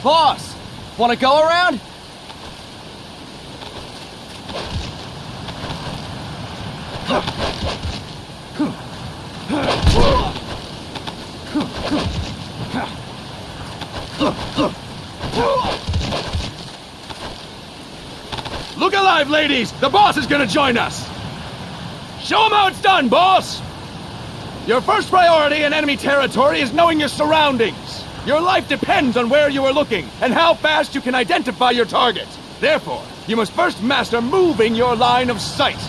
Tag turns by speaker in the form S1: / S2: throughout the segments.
S1: Boss, wanna go around?
S2: Look alive, ladies! The boss is gonna join us! Show him how it's done, boss! Your first priority in enemy territory is knowing your surroundings. Your life depends on where you are looking, and how fast you can identify your target. Therefore, you must first master moving your line of sight.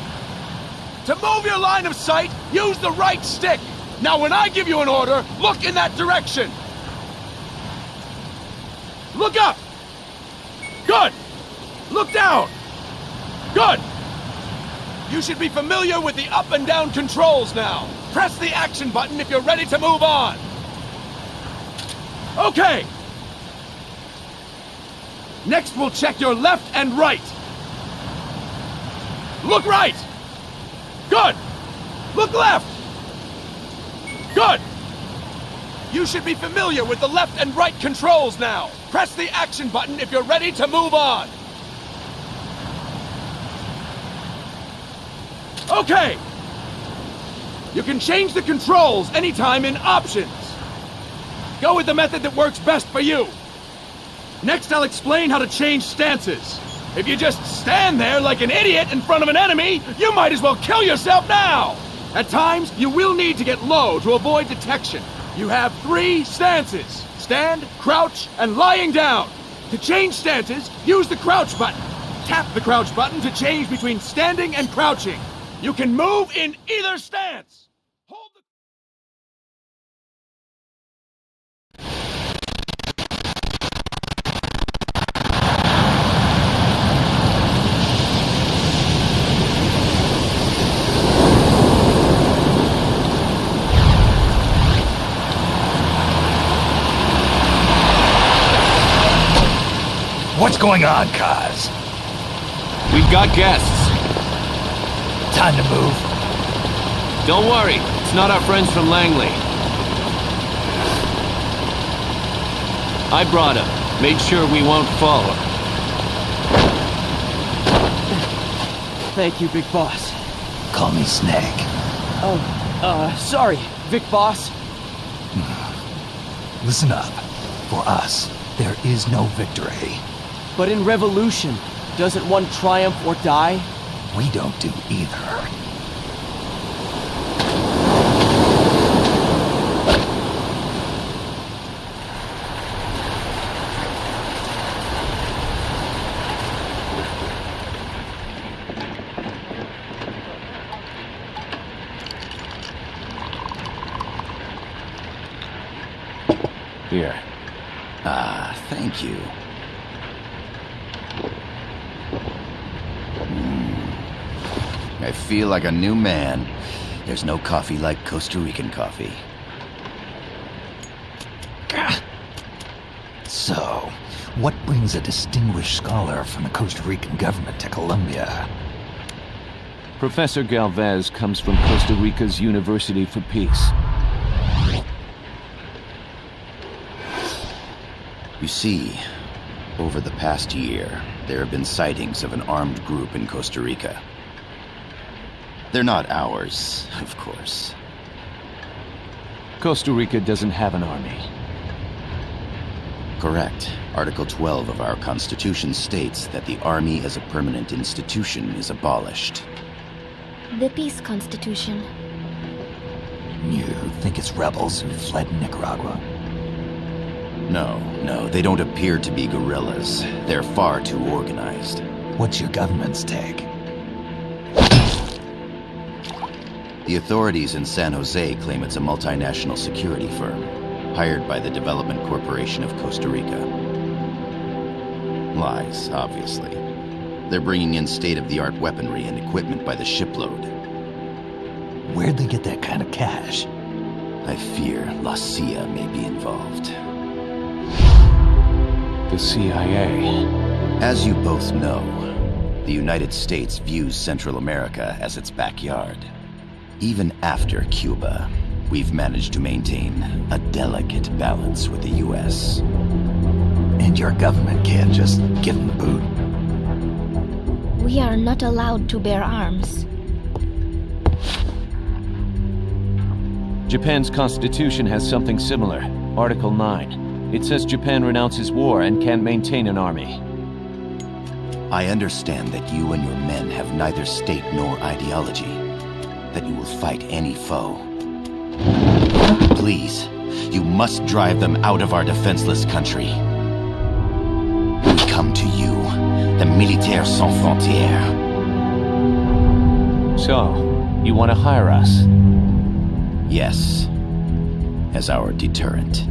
S2: To move your line of sight, use the right stick. Now when I give you an order, look in that direction. Look up! Good! Look down! Good! You should be familiar with the up and down controls now. Press the action button if you're ready to move on. Okay! Next we'll check your left and right. Look right! Good! Look left! Good! You should be familiar with the left and right controls now. Press the action button if you're ready to move on. Okay! You can change the controls anytime in Options. Go with the method that works best for you. Next, I'll explain how to change stances. If you just stand there like an idiot in front of an enemy, you might as well kill yourself now! At times, you will need to get low to avoid detection. You have 3 stances: stand, crouch, and lying down. To change stances, use the crouch button. Tap the crouch button to change between standing and crouching. You can move in either stance. Hold the...
S3: What's going on, Kaz?
S4: We've got guests.
S3: Time to move.
S4: Don't worry, it's not our friends from Langley. I brought him. Made sure we won't follow.
S1: Thank you, Big Boss.
S3: Call me Snake.
S1: Oh, sorry, Vic Boss.
S3: Listen up. For us, there is no victory.
S1: But in Revolution, doesn't one triumph or die?
S3: We don't do either.
S4: Here.
S3: Ah, thank you. I feel like a new man. There's no coffee like Costa Rican coffee. So, what brings a distinguished scholar from the Costa Rican government to Colombia?
S4: Professor Galvez comes from Costa Rica's University for Peace.
S5: You see, over the past year, there have been sightings of an armed group in Costa Rica. They're not ours, of course.
S4: Costa Rica doesn't have an army.
S5: Correct. Article 12 of our Constitution states that the Army as a permanent institution is abolished.
S6: The Peace Constitution.
S3: You think it's rebels who fled Nicaragua?
S5: No, they don't appear to be guerrillas. They're far too organized.
S3: What's your government's take?
S5: The authorities in San Jose claim it's a multinational security firm, hired by the Development Corporation of Costa Rica. Lies, obviously. They're bringing in state-of-the-art weaponry and equipment by the shipload.
S3: Where'd they get that kind of cash?
S5: I fear La CIA may be involved.
S4: The CIA.
S5: As you both know, the United States views Central America as its backyard. Even after Cuba, we've managed to maintain a delicate balance with the U.S.
S7: And your government can't just give them the boot?
S6: We are not allowed to bear arms.
S4: Japan's constitution has something similar. Article 9. It says Japan renounces war and can't maintain an army.
S5: I understand that you and your men have neither state nor ideology. That you will fight any foe. Please, you must drive them out of our defenseless country. We come to you, the Militaires Sans Frontières.
S4: So, you want to hire us?
S5: Yes, as our deterrent.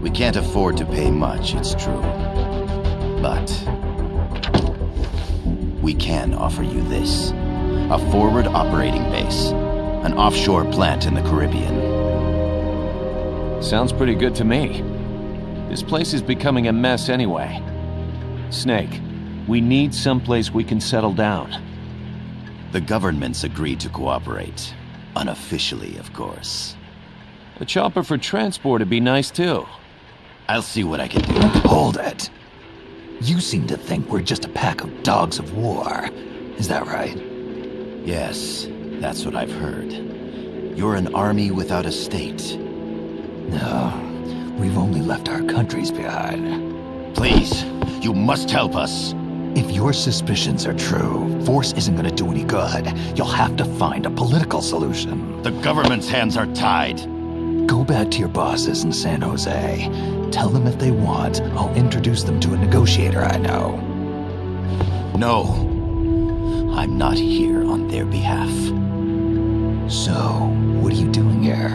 S5: We can't afford to pay much, it's true. But we can offer you this. A forward operating base. An offshore plant in the Caribbean.
S4: Sounds pretty good to me. This place is becoming a mess anyway. Snake, we need someplace we can settle down.
S5: The governments agreed to cooperate. Unofficially, of course.
S4: A chopper for transport would be nice too.
S5: I'll see what I can do.
S7: Hold it. You seem to think we're just a pack of dogs of war. Is that right?
S5: Yes, that's what I've heard. You're an army without a state.
S7: No, we've only left our countries behind.
S5: Please, you must help us.
S7: If your suspicions are true, force isn't going to do any good. You'll have to find a political solution.
S5: The government's hands are tied.
S7: Go back to your bosses in San Jose. Tell them if they want, I'll introduce them to a negotiator I know.
S5: No, I'm not here on their behalf.
S7: So, what are you doing here?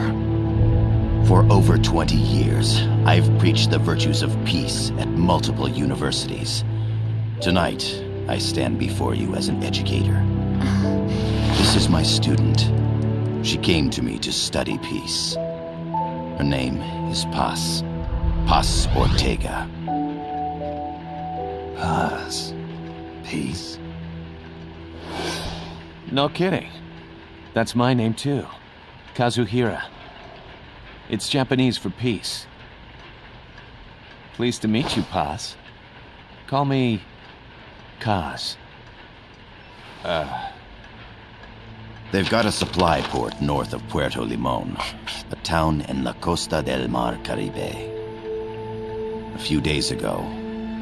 S5: For over 20 years, I've preached the virtues of peace at multiple universities. Tonight, I stand before you as an educator. This is my student. She came to me to study peace. Her name is Paz. Paz Ortega.
S7: Paz. Peace.
S4: No kidding. That's my name too. Kazuhira. It's Japanese for peace. Pleased to meet you, Paz. Call me Kaz.
S5: They've got a supply port north of Puerto Limon, a town in la Costa del Mar Caribe. A few days ago,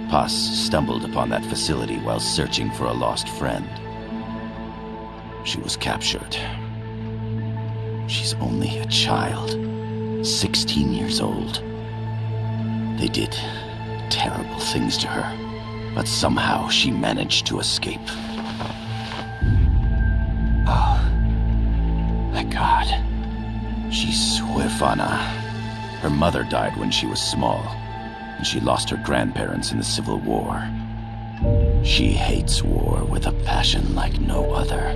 S5: Paz stumbled upon that facility while searching for a lost friend. She was captured. She's only a child, 16 years old. They did terrible things to her, but somehow she managed to escape.
S4: Oh, thank God.
S5: She's huérfana. Her mother died when she was small, and she lost her grandparents in the Civil War. She hates war with a passion like no other.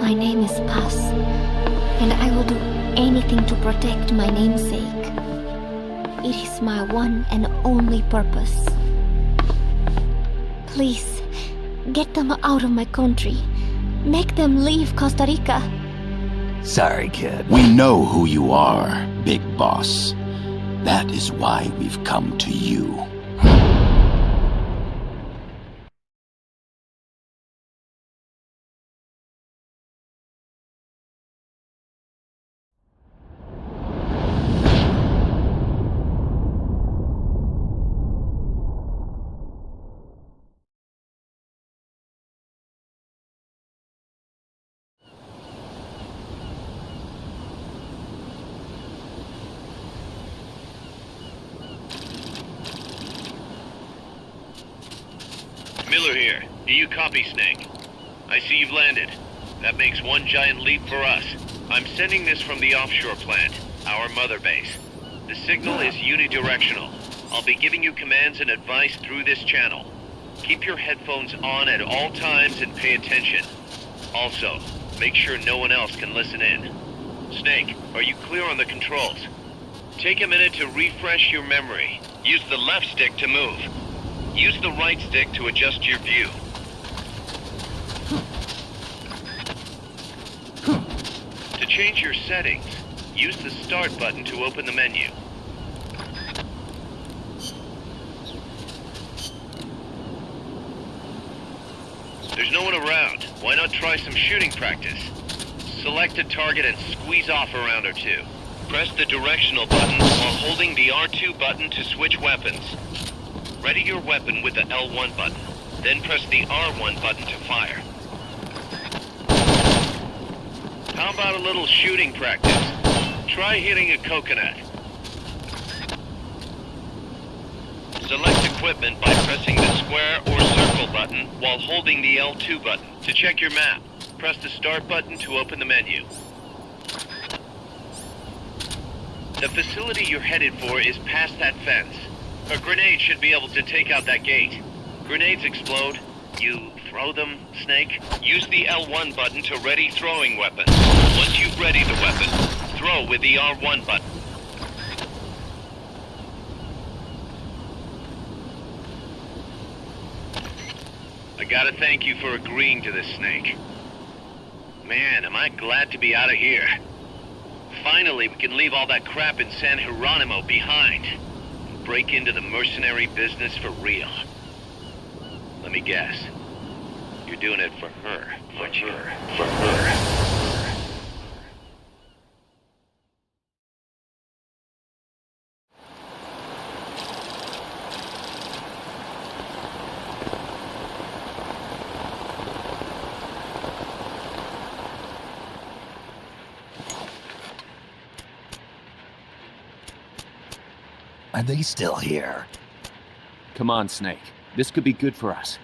S6: My name is Paz, and I will do anything to protect my namesake. It is my one and only purpose. Please, get them out of my country. Make them leave Costa Rica.
S7: Sorry, kid.
S5: We know who you are, Big Boss. That is why we've come to you.
S8: Miller here. Do you copy, Snake? I see you've landed. That makes one giant leap for us. I'm sending this from the offshore plant, our mother base. The signal is unidirectional. I'll be giving you commands and advice through this channel. Keep your headphones on at all times and pay attention. Also, make sure no one else can listen in. Snake, are you clear on the controls? Take a minute to refresh your memory. Use the left stick to move. Use the right stick to adjust your view. To change your settings, use the Start button to open the menu. There's no one around. Why not try some shooting practice? Select a target and squeeze off a round or two. Press the directional button while holding the R2 button to switch weapons. Ready your weapon with the L1 button. Then press the R1 button to fire. How about a little shooting practice? Try hitting a coconut. Select equipment by pressing the square or circle button while holding the L2 button. To check your map, press the start button to open the menu. The facility you're headed for is past that fence. A grenade should be able to take out that gate. Grenades explode. You throw them, Snake? Use the L1 button to ready throwing weapon. Once you've readied the weapon, throw with the R1 button. I gotta thank you for agreeing to this, Snake. Man, am I glad to be out of here. Finally, we can leave all that crap in San Geronimo behind. And break into the mercenary business for real. Let me guess. You're doing it for her, aren't you? For her.
S7: Are they still here?
S4: Come on, Snake. This could be good for us.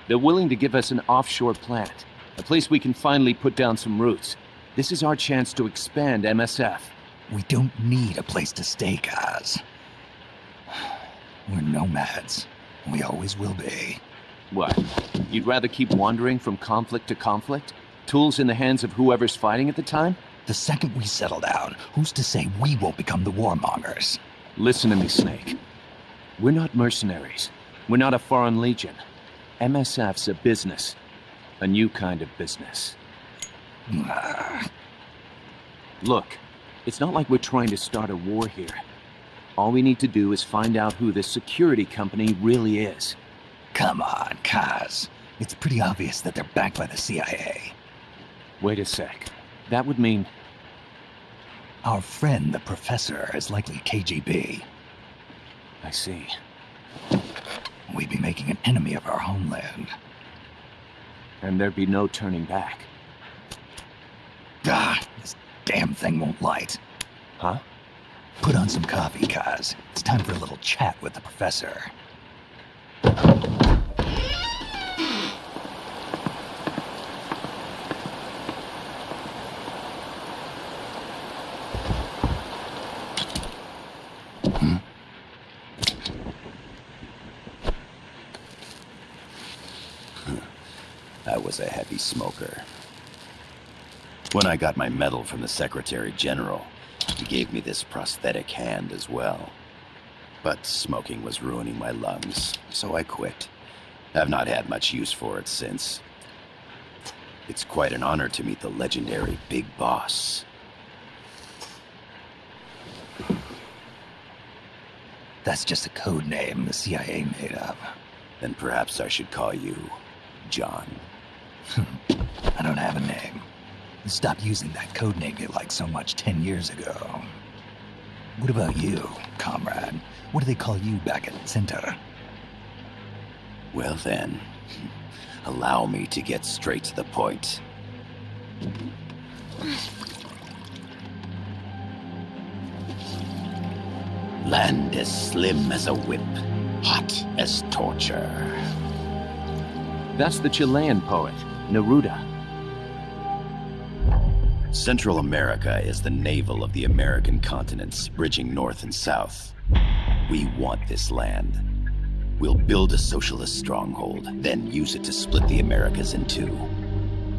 S4: They're willing to give us an offshore plant, a place we can finally put down some roots. This is our chance to expand MSF.
S7: We don't need a place to stay, Kaz. We're nomads. We always will be.
S4: What? You'd rather keep wandering from conflict to conflict? Tools in the hands of whoever's fighting at the time?
S7: The second we settle down, who's to say we won't become the warmongers?
S4: Listen to me, Snake. We're not mercenaries. We're not a foreign legion. MSF's a business. A new kind of business. Look, it's not like we're trying to start a war here. All we need to do is find out who this security company really is.
S7: Come on, Kaz. It's pretty obvious that they're backed by the CIA.
S4: Wait a sec. That would mean...
S7: Our friend, the professor, is likely KGB.
S4: I see.
S7: We'd be making an enemy of our homeland.
S4: And there'd be no turning back.
S7: This damn thing won't light.
S4: Huh?
S7: Put on some coffee, Kaz. It's time for a little chat with the professor.
S5: I was a heavy smoker. When I got my medal from the Secretary General, he gave me this prosthetic hand as well. But smoking was ruining my lungs, so I quit. I've not had much use for it since. It's quite an honor to meet the legendary Big Boss.
S7: That's just a code name the CIA made up.
S5: Then perhaps I should call you John.
S7: I don't have a name. Stop using that code name you liked so much 10 years ago. What about you, comrade? What do they call you back at Center?
S5: Well then, allow me to get straight to the point. Land as slim as a whip, hot as torture.
S4: That's the Chilean poet, Neruda.
S5: Central America is the navel of the American continents, bridging north and south. We want this land. We'll build a socialist stronghold, then use it to split the Americas in two.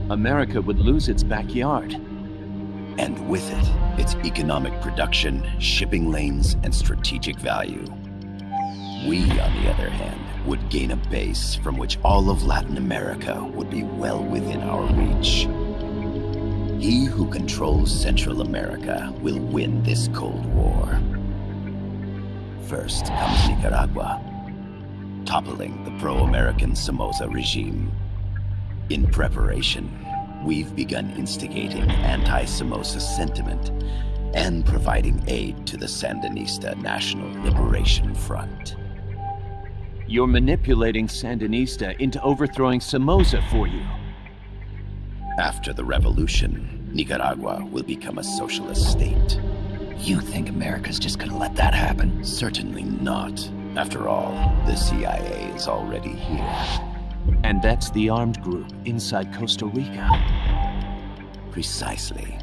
S4: America would lose its backyard.
S5: And with it, its economic production, shipping lanes, and strategic value. We, on the other hand, would gain a base from which all of Latin America would be well within our reach. He who controls Central America will win this Cold War. First comes Nicaragua, toppling the pro-American Somoza regime. In preparation, we've begun instigating anti-Somoza sentiment and providing aid to the Sandinista National Liberation Front.
S4: You're manipulating Sandinista into overthrowing Somoza for you.
S5: After the revolution, Nicaragua will become a socialist state.
S7: You think America's just gonna let that happen?
S5: Certainly not. After all, the CIA is already here.
S4: And that's the armed group inside Costa Rica.
S5: Precisely.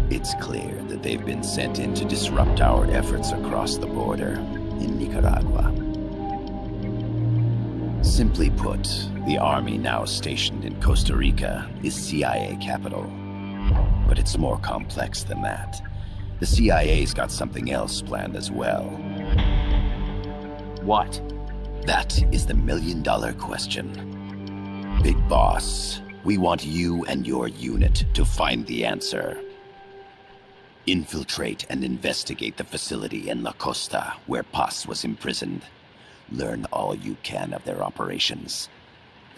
S5: It's clear that they've been sent in to disrupt our efforts across the border in Nicaragua. Simply put, the army now stationed in Costa Rica is CIA capital. But it's more complex than that. The CIA's got something else planned as well.
S4: What?
S5: That is the million-dollar question. Big Boss, we want you and your unit to find the answer. Infiltrate and investigate the facility in La Costa where Paz was imprisoned. Learn all you can of their operations.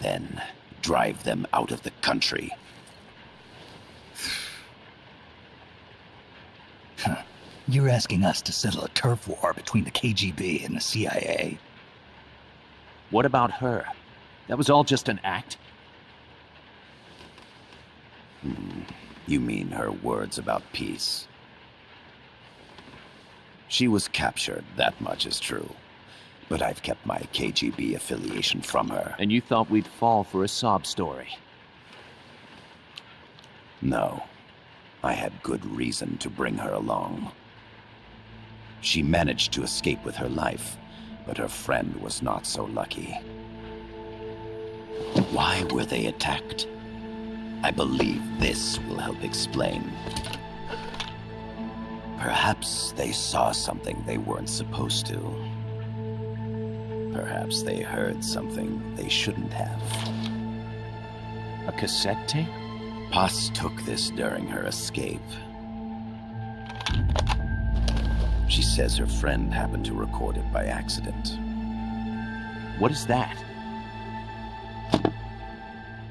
S5: Then, drive them out of the country.
S7: You're asking us to settle a turf war between the KGB and the CIA?
S4: What about her? That was all just an act?
S5: You mean her words about peace? She was captured, that much is true. But I've kept my KGB affiliation from her.
S4: And you thought we'd fall for a sob story?
S5: No. I had good reason to bring her along. She managed to escape with her life, but her friend was not so lucky. Why were they attacked? I believe this will help explain. Perhaps they saw something they weren't supposed to. Perhaps they heard something they shouldn't have.
S4: A cassette tape?
S5: Paz took this during her escape. She says her friend happened to record it by accident.
S4: What is that?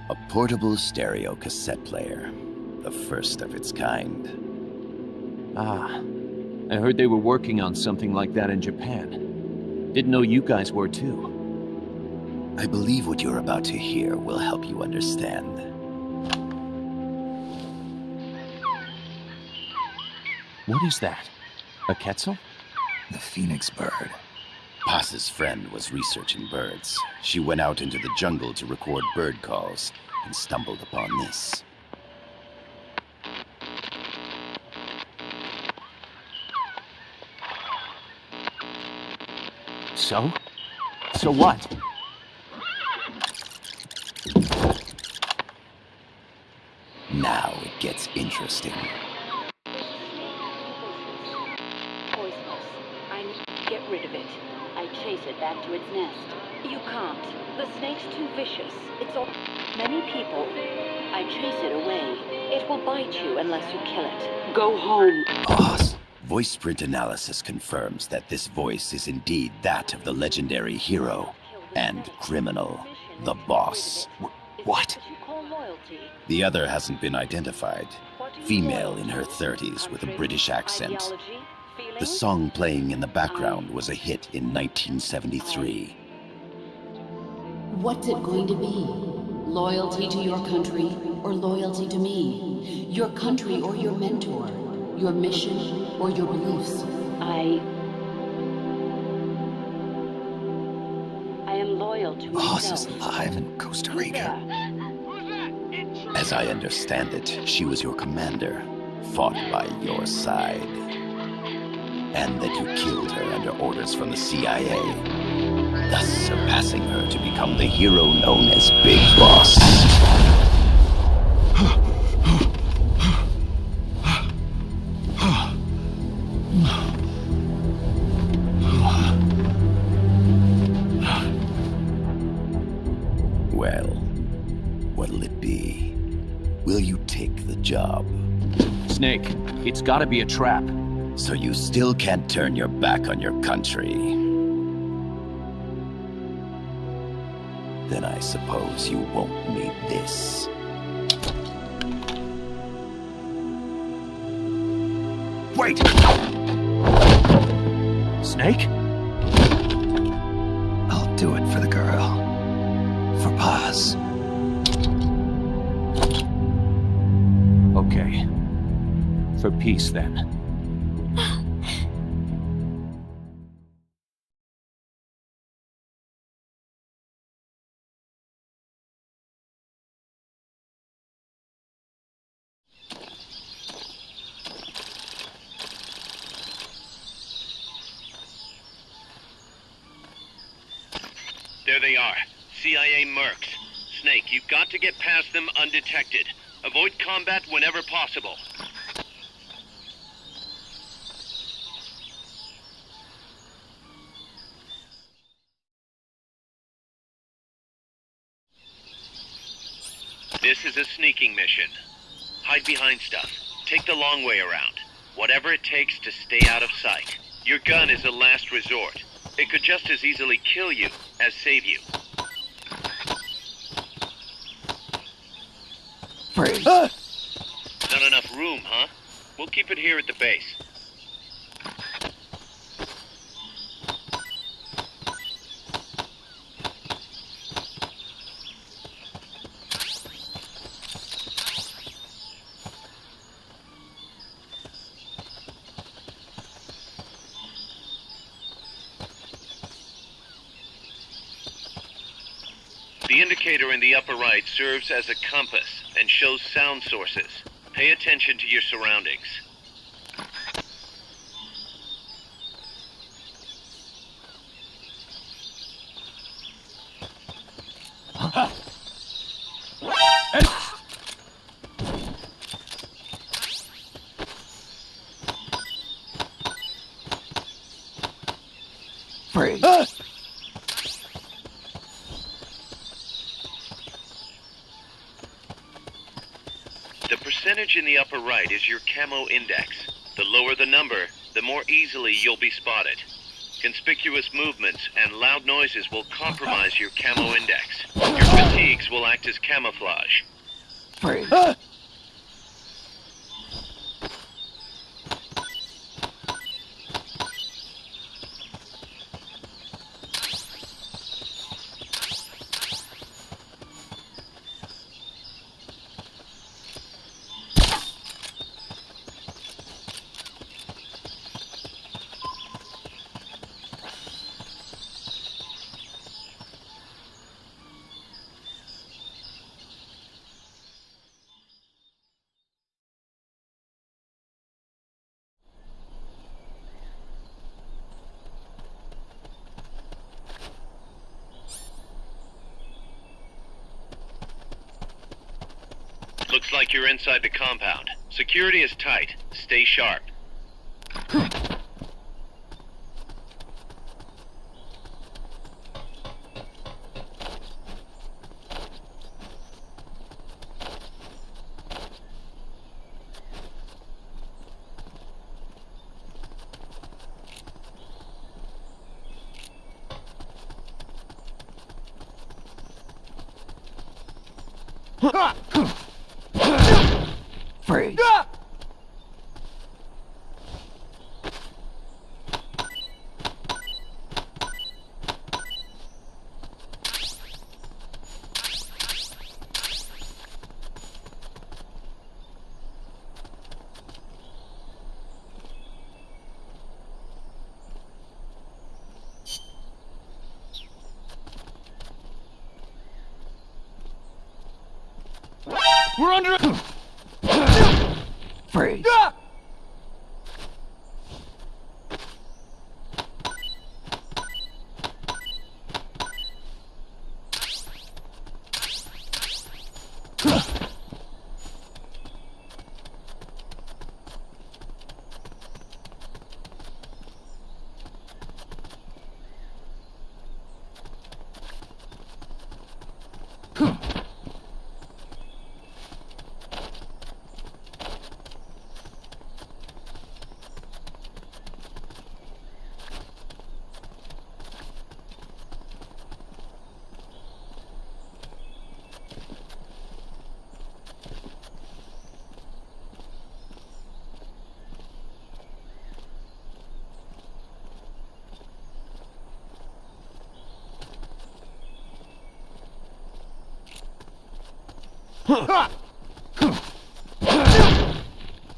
S5: A portable stereo cassette player. The first of its kind.
S4: Ah, I heard they were working on something like that in Japan. Didn't know you guys were too.
S5: I believe what you're about to hear will help you understand.
S4: What is that? A quetzal?
S7: The phoenix bird.
S5: Paz's friend was researching birds. She went out into the jungle to record bird calls and stumbled upon this.
S4: So? So what?
S5: Now it gets interesting.
S9: Poisonous. I need to get rid of it. I chase it back to its nest. You can't. The snake's too vicious. It's all many people. I chase it away. It will bite you unless you kill it. Go home.
S5: Boss. Voice print analysis confirms that this voice is indeed that of the legendary hero and criminal, the boss.
S4: What?
S5: The other hasn't been identified. Female in her 30s with a British accent. The song playing in the background was a hit in 1973.
S10: What's it going to be? Loyalty to your country or loyalty to me? Your country or your mentor? Your mission or your beliefs?
S9: I am loyal to
S7: Boss
S9: myself.
S7: is alive in Costa Rica.
S5: As I understand it, she was your commander, fought by your side. And that you killed her under orders from the CIA, thus surpassing her to become the hero known as Big Boss. Well, what'll it be? Will you take the job?
S4: Snake, it's gotta be a trap.
S5: So you still can't turn your back on your country. Then I suppose you won't need this.
S7: Wait!
S4: Snake?
S7: I'll do it for the girl. For Paz.
S4: Okay. For peace, then.
S8: There they are. CIA mercs. Snake, you've got to get past them undetected. Avoid combat whenever possible. This is a sneaking mission. Hide behind stuff. Take the long way around. Whatever it takes to stay out of sight. Your gun is a last resort. It could just as easily kill you as save you.
S7: Freeze.
S8: Not enough room, huh? We'll keep it here at the base. The indicator in the upper right serves as a compass and shows sound sources. Pay attention to your surroundings.
S7: Freeze.
S8: The percentage in the upper right is your camo index. The lower the number, the more easily you'll be spotted. Conspicuous movements and loud noises will compromise your camo index. Your fatigues will act as camouflage.
S7: Freeze.
S8: Looks like you're inside the compound. Security is tight. Stay sharp.
S7: Freeze.
S2: We're under...
S7: Freeze.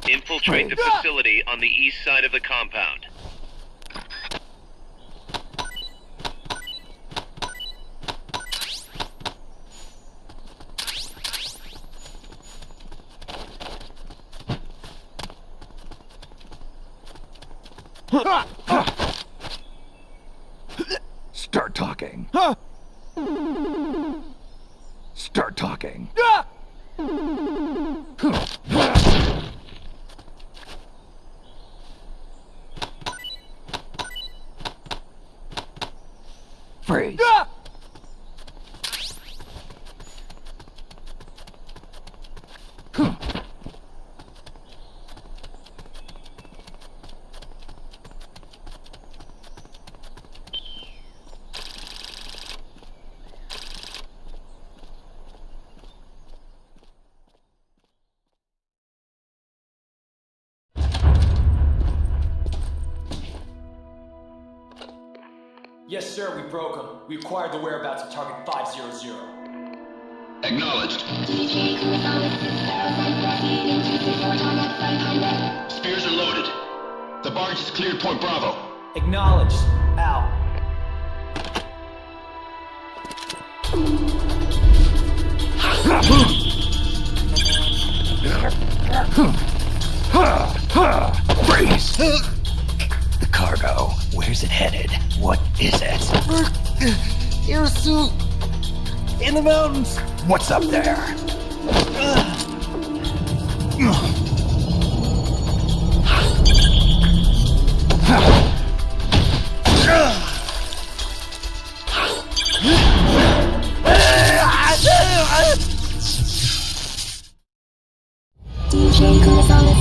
S8: Infiltrate the facility on the east side of the compound.
S7: Start talking. Start talking. Freeze.
S1: Yes, sir, we broke them. We acquired the whereabouts of target 500.
S11: Acknowledged. Spears are loaded. The barge is cleared Point Bravo.
S1: Acknowledged. Out.
S7: Freeze! The cargo. Where's it headed? What is it?
S1: Air suit. In the mountains.
S7: What's up there?
S6: DJ Gonzalez.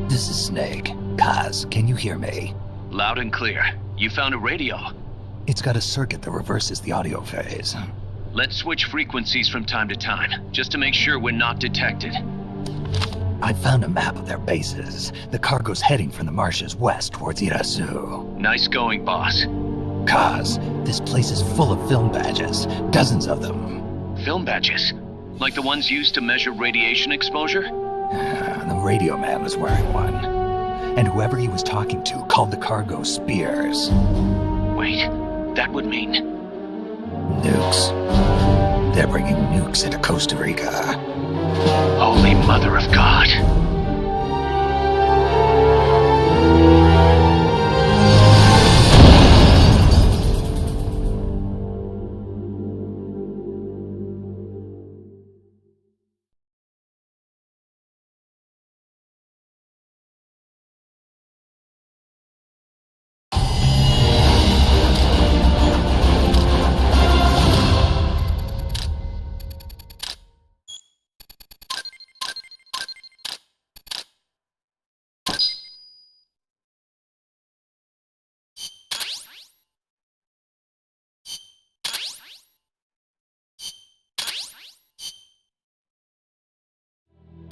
S7: This is Snake. Kaz, can you hear me?
S4: Loud and clear. You found a radio.
S7: It's got a circuit that reverses the audio phase.
S4: Let's switch frequencies from time to time, just to make sure we're not detected.
S7: I found a map of their bases. The cargo's heading from the marshes west towards Irasu.
S4: Nice going, boss.
S7: Kaz, this place is full of film badges. Dozens of them.
S4: Film badges? Like the ones used to measure radiation exposure?
S7: The radio man was wearing one. And whoever he was talking to called the cargo Spears.
S4: Wait, that would mean...
S7: Nukes. They're bringing nukes into Costa Rica.
S4: Holy Mother of God.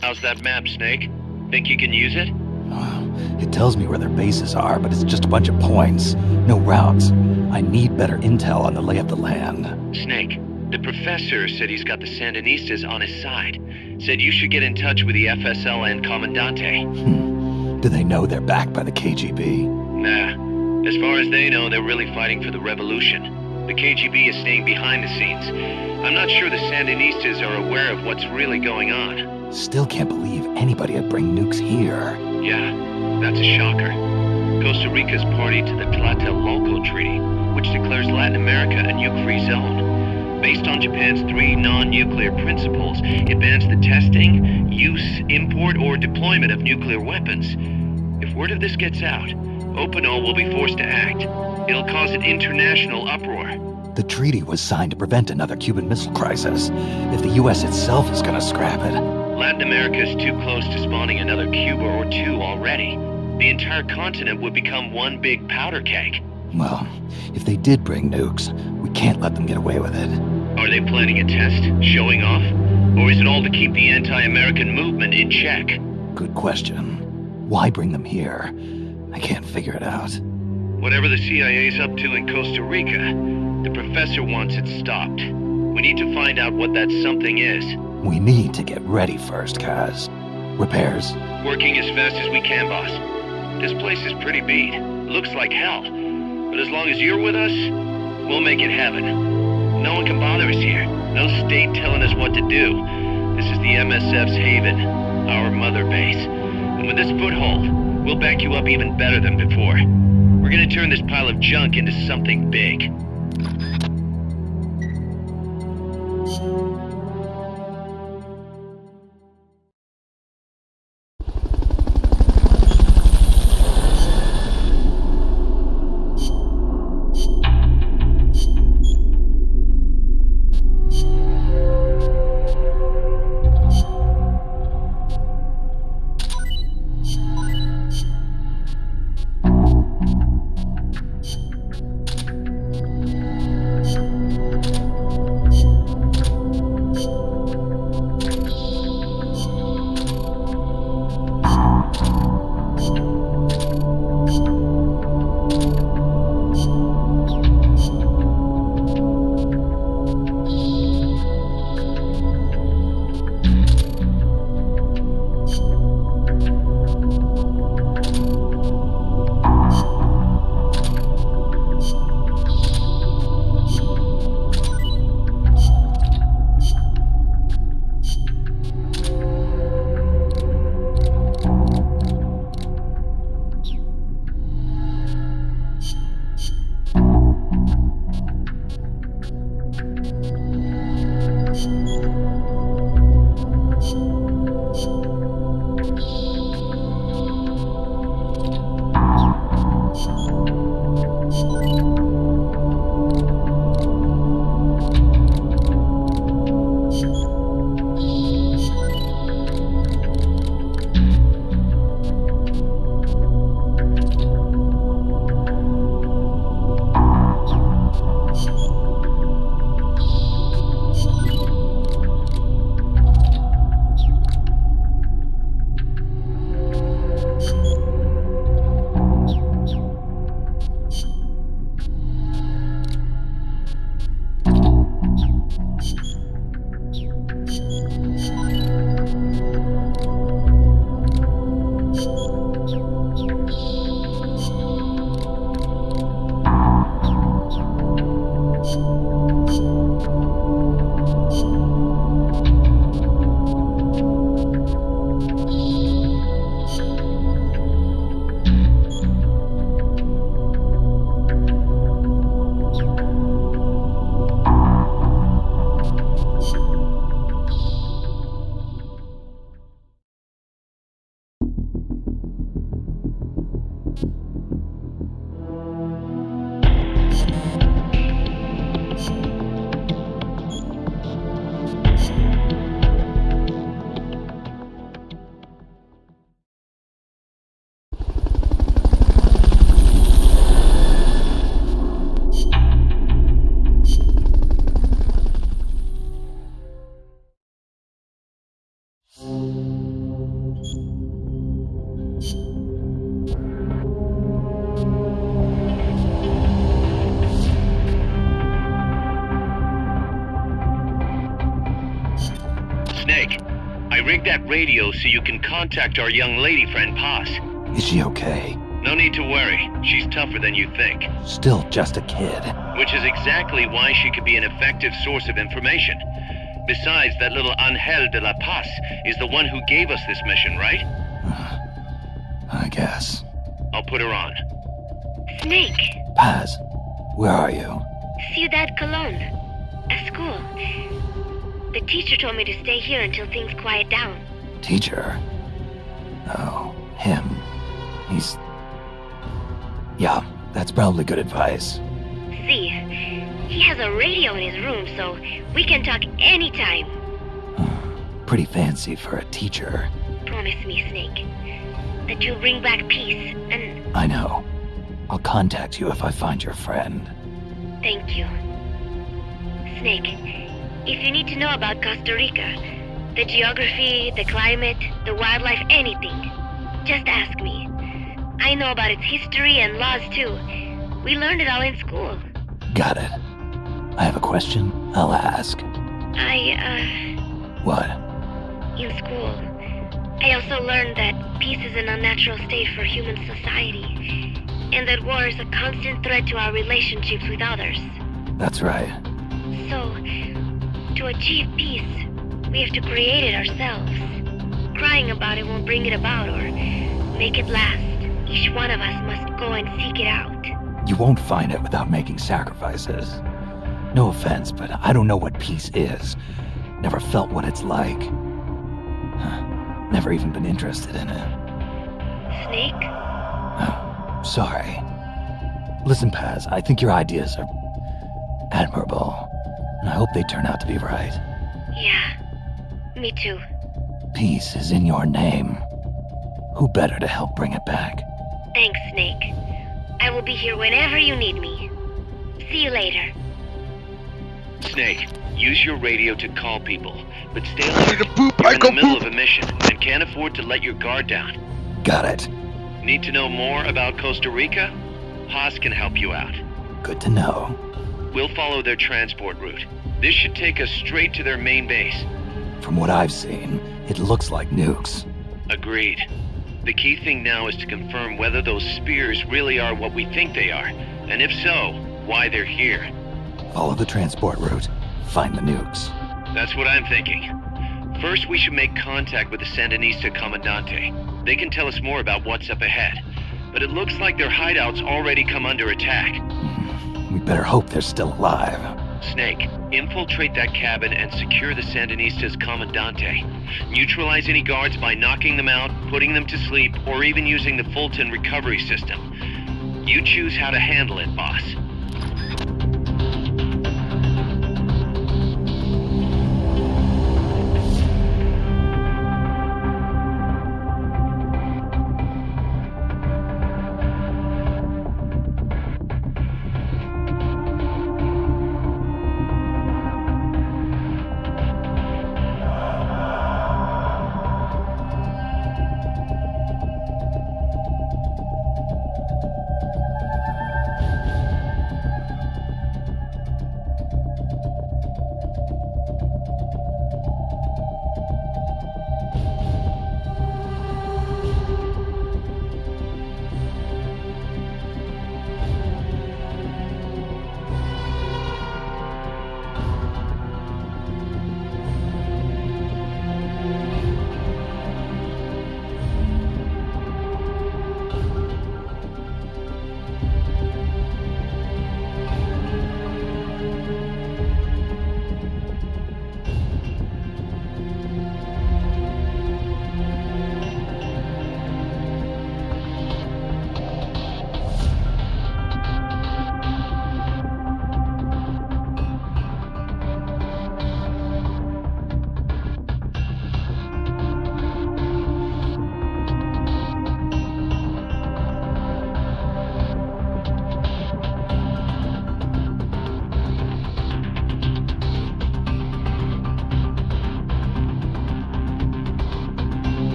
S8: How's that map, Snake? Think you can use it?
S7: It tells me where their bases are, but it's just a bunch of points. No routes. I need better intel on the lay of the land.
S8: Snake, the professor said he's got the Sandinistas on his side. Said you should get in touch with the FSL and Commandante.
S7: Do they know they're backed by the KGB?
S8: Nah. As far as they know, they're really fighting for the revolution. The KGB is staying behind the scenes. I'm not sure the Sandinistas are aware of what's really going on.
S7: Still can't believe anybody would bring nukes here.
S8: Yeah, that's a shocker. Costa Rica's party to the Tlatelolco Treaty, which declares Latin America a nuke-free zone. Based on Japan's 3 non-nuclear principles, it bans the testing, use, import, or deployment of nuclear weapons. If word of this gets out, Opinol will be forced to act. It'll cause an international uproar.
S7: The treaty was signed to prevent another Cuban Missile Crisis. If the U.S. itself is gonna scrap it...
S8: Latin America's too close to spawning another Cuba or two already. The entire continent would become one big powder keg.
S7: Well, if they did bring nukes, we can't let them get away with it.
S8: Are they planning a test? Showing off? Or is it all to keep the anti-American movement in check?
S7: Good question. Why bring them here? I can't figure it out.
S8: Whatever the CIA's up to in Costa Rica, the professor wants it stopped. We need to find out what that something is.
S7: We need to get ready first, Kaz. Repairs?
S8: Working as fast as we can, boss. This place is pretty beat. Looks like hell. But as long as you're with us, we'll make it heaven. No one can bother us here. No state telling us what to do. This is the MSF's haven, our mother base. And with this foothold, we'll back you up even better than before. We're gonna turn this pile of junk into something big. Snake, I rigged that radio so you can contact our young lady friend Paz.
S7: Is she okay?
S8: No need to worry. She's tougher than you think.
S7: Still just a kid.
S8: Which is exactly why she could be an effective source of information. Besides, that little Angel de la Paz is the one who gave us this mission, right?
S7: I guess.
S8: I'll put her on.
S12: Snake.
S7: Paz, where are you?
S12: Ciudad Colon. At school. The teacher told me to stay here until things quiet down.
S7: Teacher? Oh, him. He's... Yeah, that's probably good advice.
S12: See, he has a radio in his room, so we can talk anytime.
S7: Pretty fancy for a teacher.
S12: Promise me, Snake, that you'll bring back peace, and...
S7: I know. I'll contact you if I find your friend.
S12: Thank you. Snake, if you need to know about Costa Rica, the geography, the climate, the wildlife, anything, just ask me. I know about its history and laws too. We learned it all in school.
S7: Got it. I have a question. I'll ask. What?
S12: In school, I also learned that peace is an unnatural state for human society, and that war is a constant threat to our relationships with others.
S7: That's right.
S12: So, to achieve peace, we have to create it ourselves. Crying about it won't bring it about or make it last. Each one of us must go and seek it out.
S7: You won't find it without making sacrifices. No offense, but I don't know what peace is. Never felt what it's like. Never even been interested in it.
S12: Snake?
S7: Oh, sorry. Listen, Paz, I think your ideas are admirable, and I hope they turn out to be right.
S12: Yeah, me too.
S7: Peace is in your name. Who better to help bring it back?
S12: Thanks, Snake. I will be here whenever you need me. See you later.
S8: Snake, use your radio to call people, but stay alert. You're in the middle of a mission and can't afford to let your guard down.
S7: Got it.
S8: Need to know more about Costa Rica? Haas can help you out.
S7: Good to know.
S8: We'll follow their transport route. This should take us straight to their main base.
S7: From what I've seen, it looks like nukes.
S8: Agreed. The key thing now is to confirm whether those spears really are what we think they are, and if so, why they're here.
S7: Follow the transport route. Find the nukes.
S8: That's what I'm thinking. First, we should make contact with the Sandinista Comandante. They can tell us more about what's up ahead. But it looks like their hideout's already come under attack.
S7: We better hope they're still alive.
S8: Snake, infiltrate that cabin and secure the Sandinista's Comandante. Neutralize any guards by knocking them out, putting them to sleep, or even using the Fulton recovery system. You choose how to handle it, boss.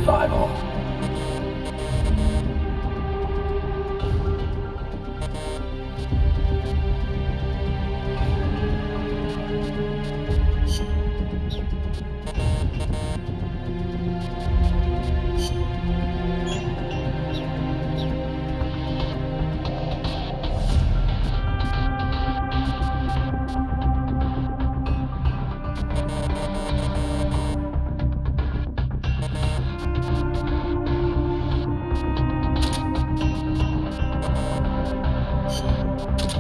S7: Survival.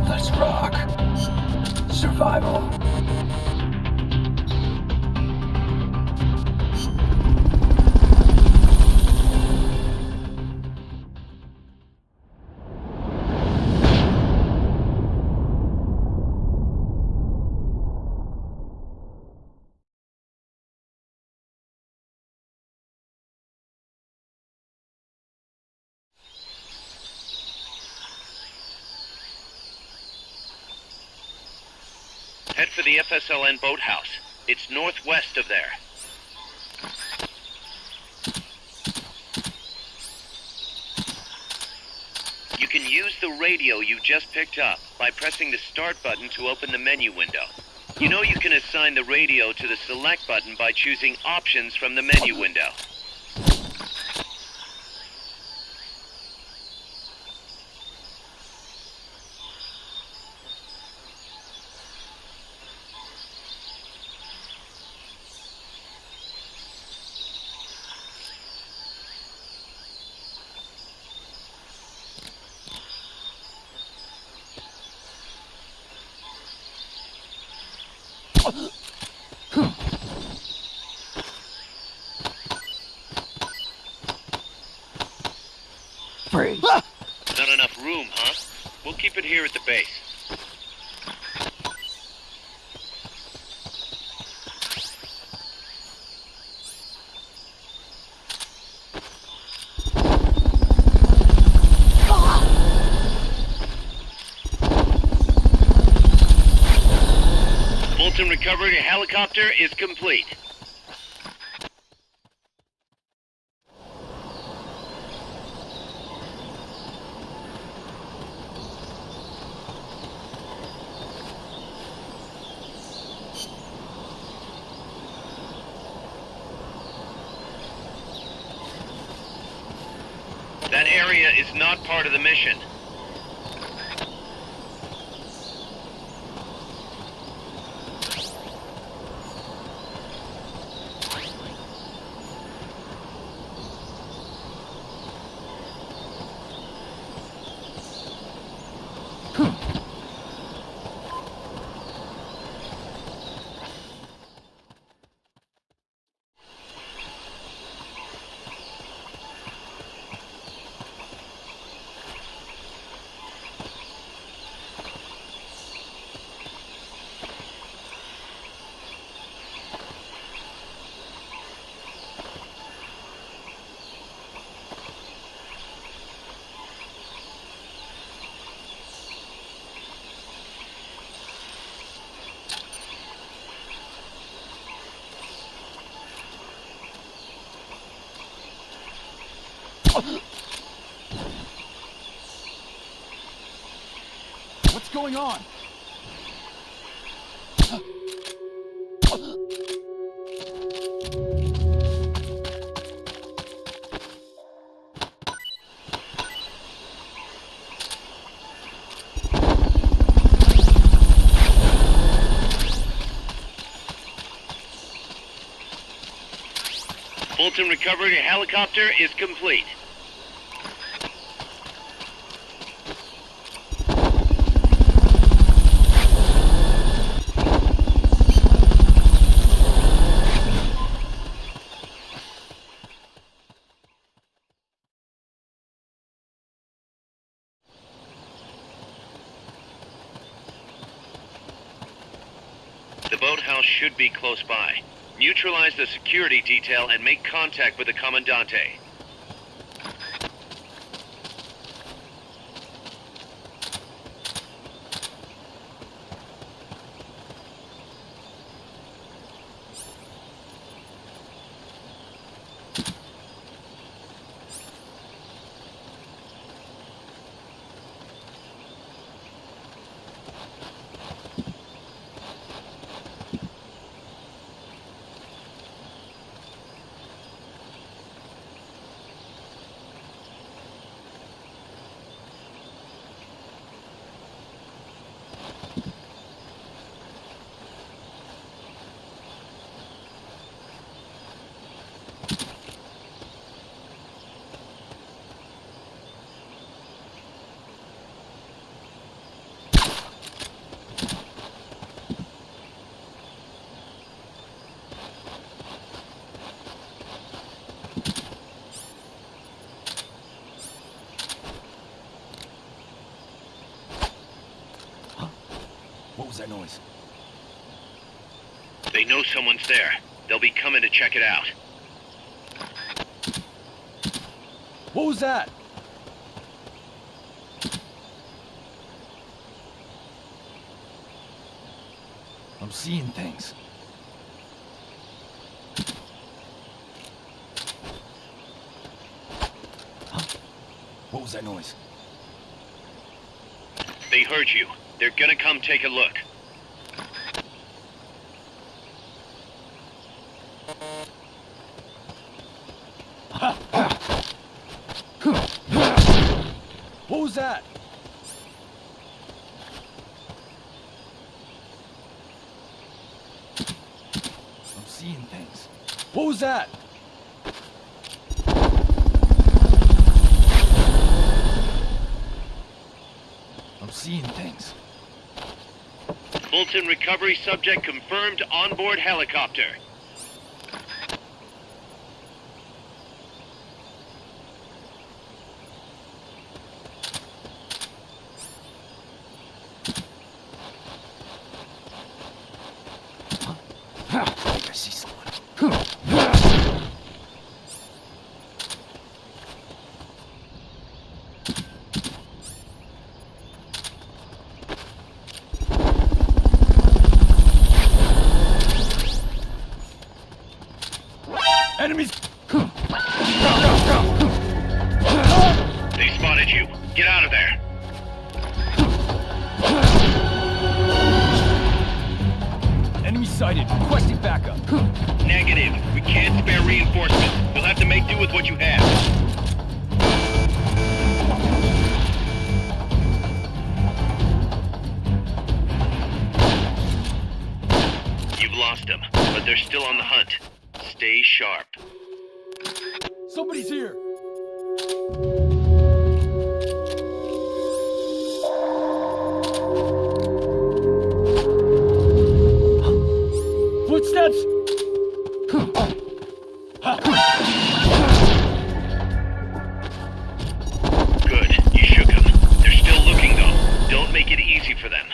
S7: Let's rock. Survival.
S8: Head for the FSLN boathouse. It's northwest of there. You can use the radio you just picked up by pressing the start button to open the menu window. You know you can assign the radio to the select button by choosing options from the menu window.
S7: Freeze.
S8: Not enough room, huh? We'll keep it here at the base. Fulton recovery helicopter is complete. That area is not part of the mission.
S2: What's going on?
S8: Fulton recovery helicopter is complete. The boathouse should be close by. Neutralize the security detail and make contact with the Commandante.
S2: was that noise?
S8: They know someone's there. They'll be coming to check it out.
S2: What was that? I'm seeing things. Huh? What was that noise?
S8: They heard you. They're gonna come take a look.
S2: What was that? I'm seeing things. What was that? I'm seeing things.
S8: Fulton recovery subject confirmed onboard helicopter.
S2: I think I see someone. Enemies!
S8: They spotted you. Get out of there.
S2: Enemy sighted. Requesting backup.
S8: Negative. We can't spare reinforcements. You'll have to make do with what you have. You've lost them, but they're still on the hunt. Stay sharp.
S2: Somebody's here! Footsteps!
S8: Good. You shook them. They're still looking, though. Don't make it easy for them.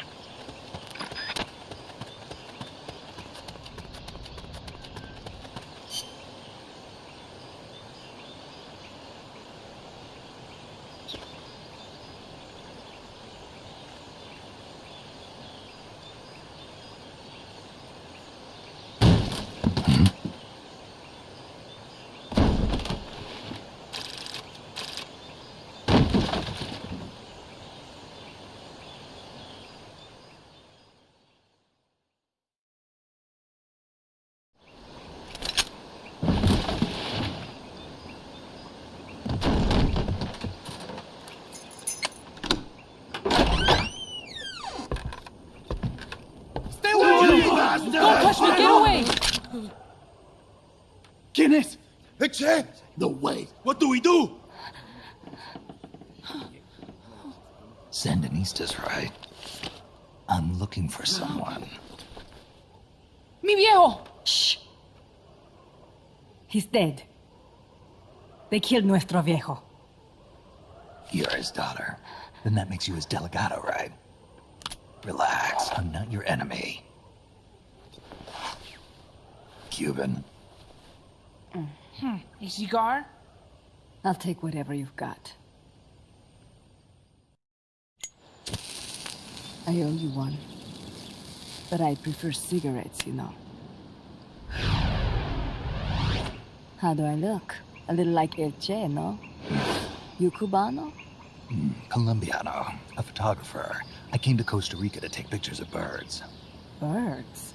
S10: Don't touch me! Get away!
S2: ¿Quién es?
S13: Eche! No way. What do we do?
S7: Sandinista's right. I'm looking for someone.
S10: Mi viejo!
S14: Shh. He's dead. They killed nuestro viejo.
S7: You're his daughter. Then that makes you his delegado, right? Relax. I'm not your enemy. Cuban.
S10: A cigar?
S14: I'll take whatever you've got. I owe you one. But I prefer cigarettes, you know. How do I look? A little like El Che, no? You Cubano?
S7: Colombiano. A photographer. I came to Costa Rica to take pictures of birds.
S14: Birds?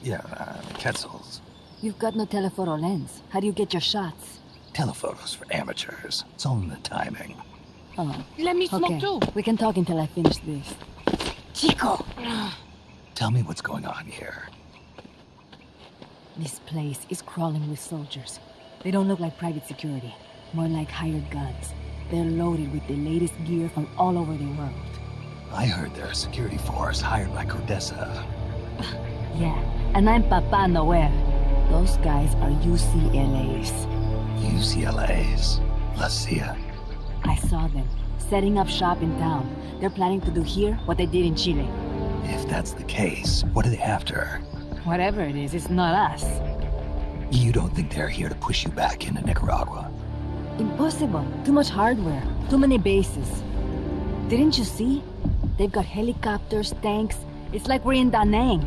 S7: Yeah, quetzals.
S14: You've got no telephoto lens. How do you get your shots?
S7: Telephotos for amateurs. It's all in the timing.
S14: Oh.
S10: Let me smoke
S14: Okay,
S10: too.
S14: we can talk until I finish this. Chico!
S7: Tell me what's going on here.
S14: This place is crawling with soldiers. They don't look like private security. More like hired guns. They're loaded with the latest gear from all over the world.
S7: I heard they're a security force hired by Codessa.
S14: Yeah, and I'm Papa Noel. Those guys are UCLA's.
S7: UCLA's? La CIA.
S14: I saw them, setting up shop in town. They're planning to do here what they did in Chile.
S7: If that's the case, what are they after?
S14: Whatever it is, it's not us.
S7: You don't think they're here to push you back into Nicaragua?
S14: Impossible. Too much hardware. Too many bases. Didn't you see? They've got helicopters, tanks. It's like we're in Da Nang.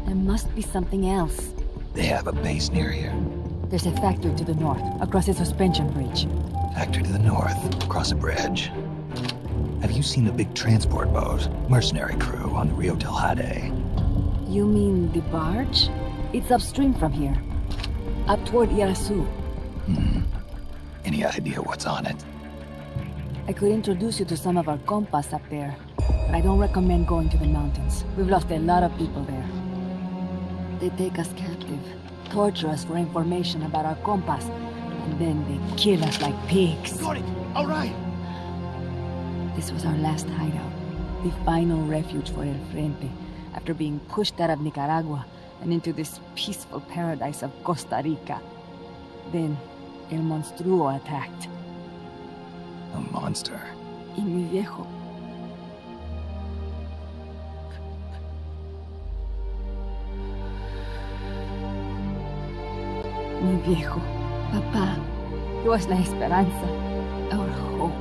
S14: There must be something else.
S7: They have a base near here.
S14: There's a factory to the north, across a suspension bridge.
S7: Factory to the north, across a bridge. Have you seen the big transport boat? Mercenary crew on the Rio del Jade.
S14: You mean the barge? It's upstream from here. Up toward Irasu.
S7: Any idea what's on it?
S14: I could introduce you to some of our compas up there, but I don't recommend going to the mountains. We've lost a lot of people there. They take us captive, torture us for information about our compas, and then they kill us like pigs.
S13: Got it! Alright!
S14: This was our last hideout, the final refuge for El Frente, after being pushed out of Nicaragua and into this peaceful paradise of Costa Rica. Then, El Monstruo attacked.
S7: A monster.
S14: Y mi viejo. Mi viejo. Papá. He was la esperanza. Our hope.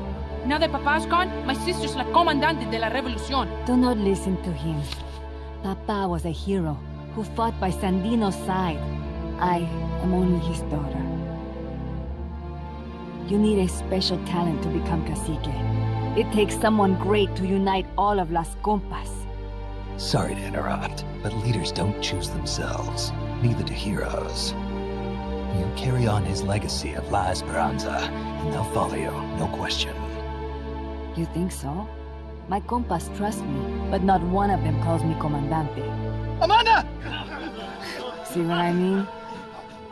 S15: Now that Papa's gone, my sister's la comandante de la revolución.
S14: Do not listen to him. Papa was a hero who fought by Sandino's side. I am only his daughter. You need a special talent to become cacique. It takes someone great to unite all of Las Compas.
S7: Sorry to interrupt, but leaders don't choose themselves. Neither do heroes. You carry on his legacy of La Esperanza, and they'll follow you, no question.
S14: You think so? My compas trust me, but not one of them calls me Comandante.
S13: Amanda!
S14: See what I mean?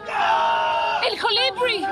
S15: El Colibri!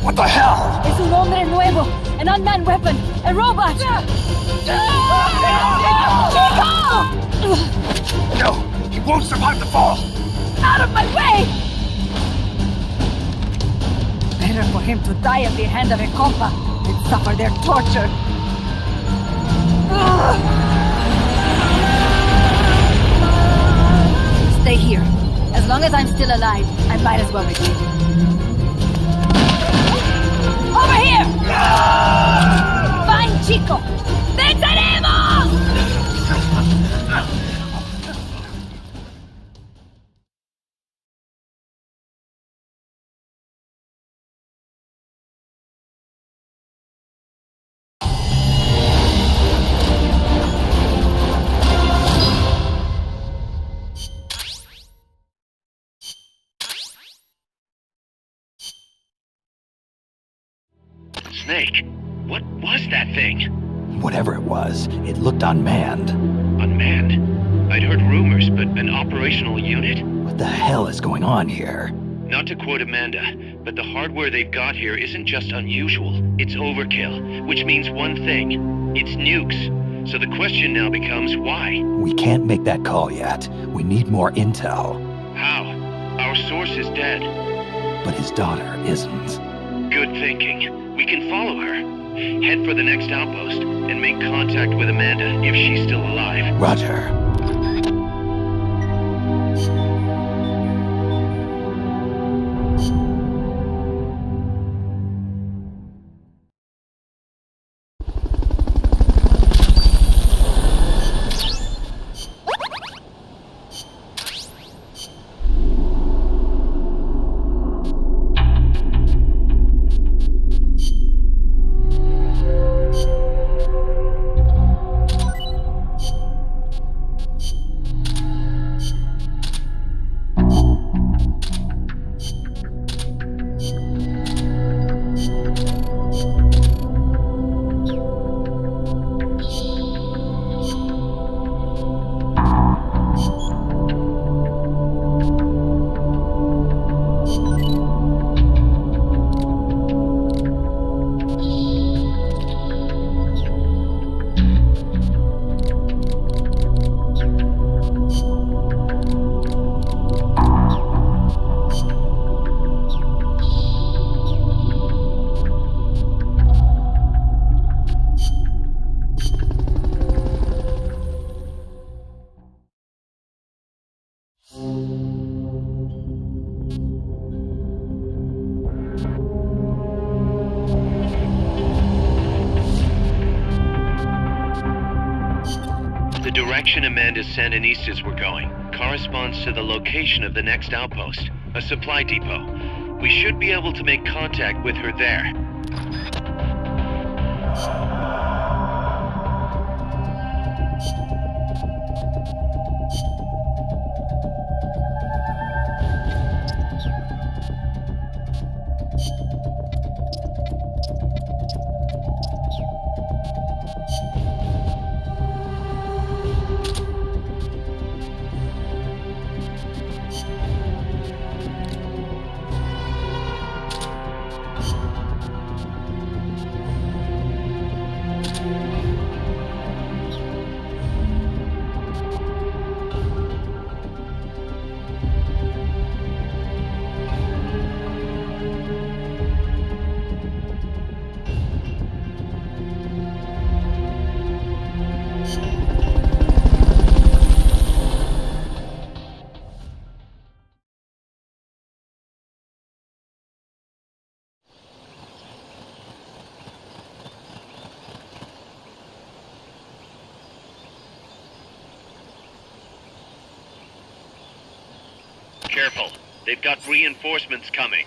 S7: What the hell?
S14: Es un hombre nuevo, an unmanned weapon, a robot!
S7: No, he won't survive the fall!
S14: Out of my way! Better for him to die at the hand of a compa than suffer their torture. Stay here. As long as I'm still alive, I might as well retreat. Over here! Fine, chico! ¡Venceremos!
S8: Snake, what was that thing?
S7: Whatever it was, it looked unmanned.
S8: Unmanned? I'd heard rumors, but an operational unit?
S7: What the hell is going on here?
S8: Not to quote Amanda, but the hardware they've got here isn't just unusual, it's overkill, which means one thing. It's nukes. So the question now becomes why?
S7: We can't make that call yet. We need more intel.
S8: How? Our source is dead.
S7: But his daughter isn't.
S8: Good thinking. We can follow her. Head for the next outpost and make contact with Amanda if she's still alive.
S7: Roger.
S8: The direction Amanda's Sandinistas were going corresponds to the location of the next outpost, a supply depot. We should be able to make contact with her there. Careful. They've got reinforcements coming.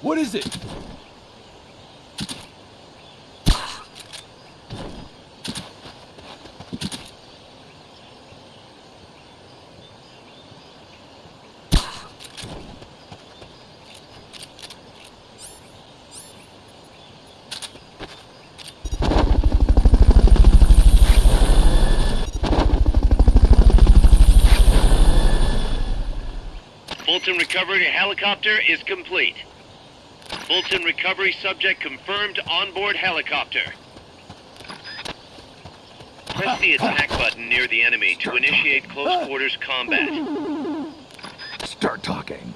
S2: What is it?
S8: Fulton recovery helicopter is complete. Fulton recovery subject confirmed onboard helicopter. Press the attack button near the enemy to initiate close quarters combat.
S7: Start talking.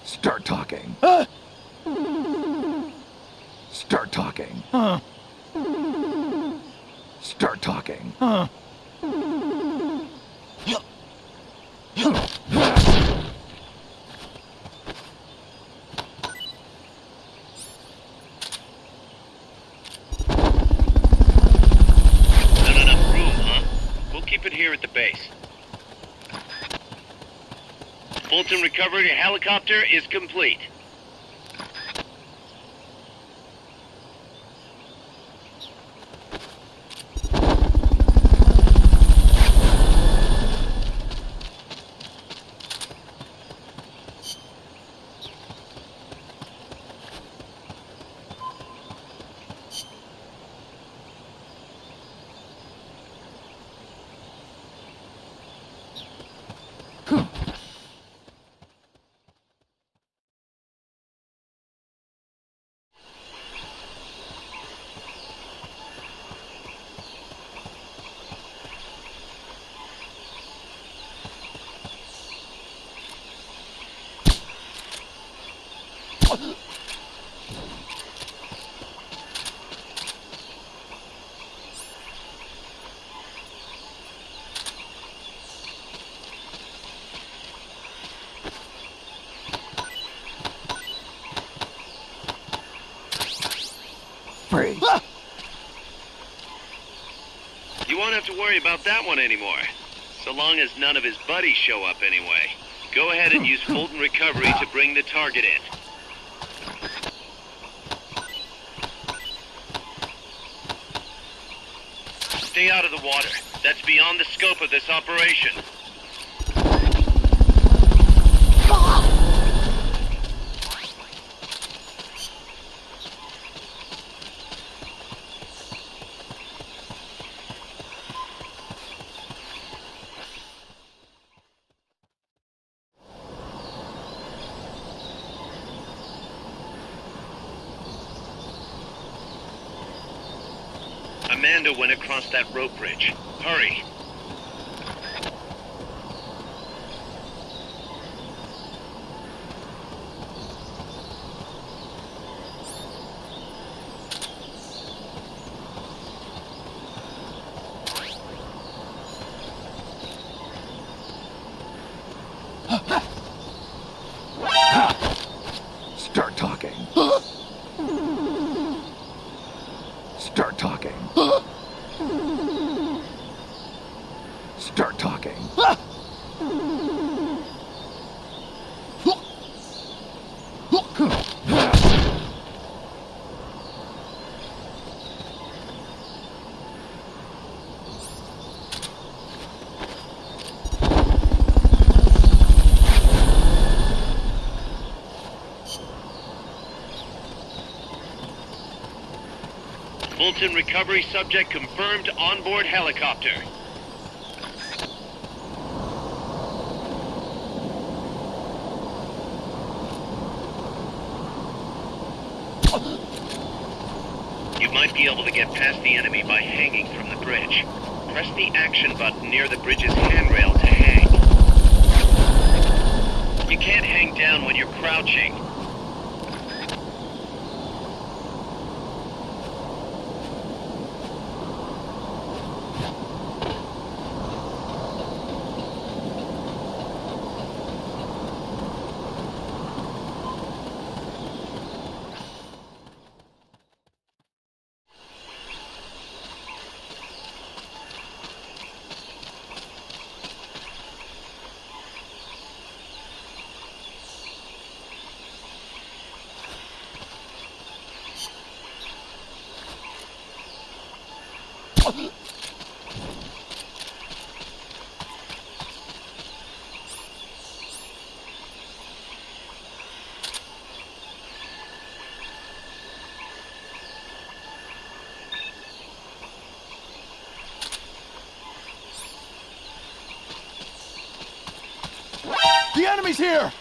S7: Start talking. Start talking. Start talking.
S8: Here at the base. Fulton recovery helicopter is complete.
S7: spree.
S8: You won't have to worry about that one anymore. So long as none of his buddies show up anyway. Go ahead and use Fulton Recovery to bring the target in. Stay out of the water. That's beyond the scope of this operation. Amanda went across that rope bridge. Hurry.
S7: Start talking. Start talking. Start talking.
S8: Fulton Recovery subject confirmed onboard helicopter. You might be able to get past the enemy by hanging from the bridge. Press the action button near the bridge's handrail to hang. You can't hang down when you're crouching.
S2: The enemy's here!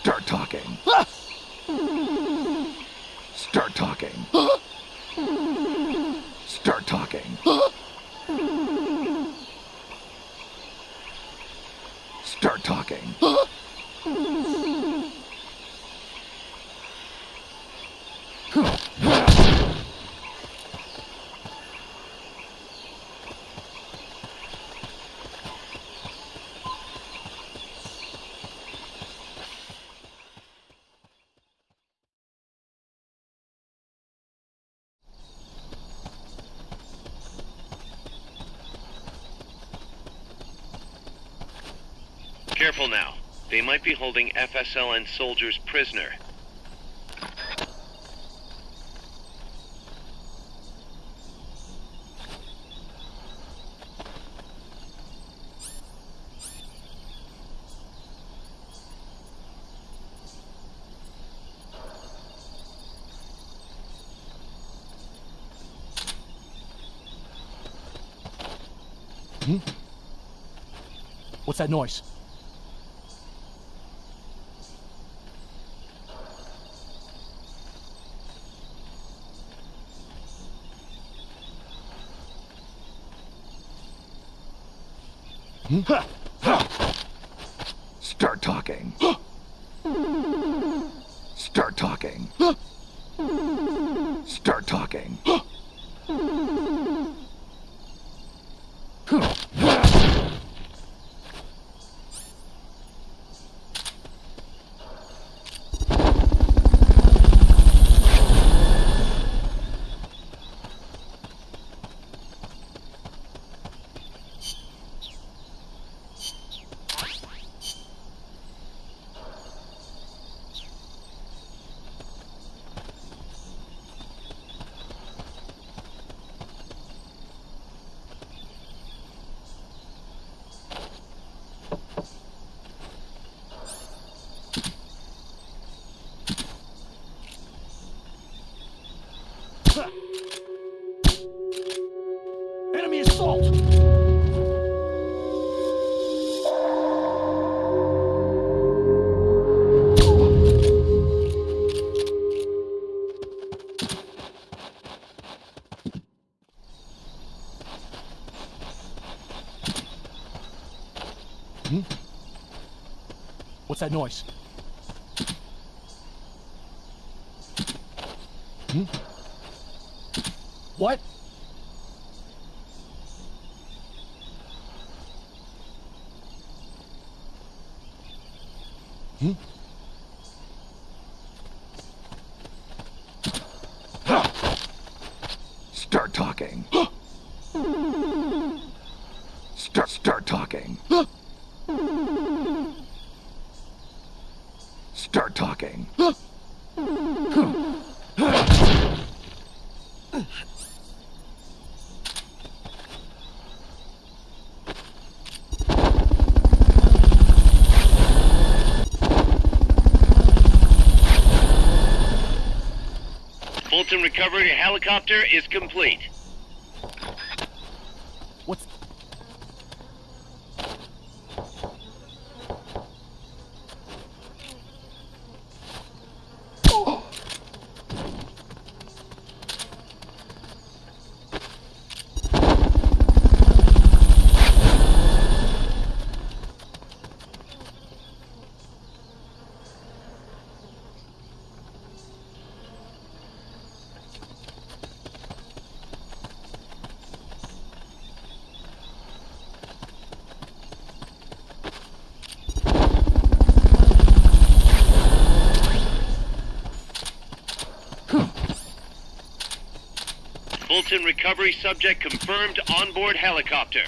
S2: Start talking. Start talking. Start talking. Start talking.
S8: Careful now. They might be holding FSLN soldiers prisoner.
S13: What's that noise?
S2: Start talking. Start talking. Start talking.
S13: Enemy assault! What's that noise? What?
S2: Start talking. Start talking. Start talking.
S8: Fulton recovery helicopter is complete.
S13: What's...
S8: Fulton recovery subject confirmed onboard helicopter.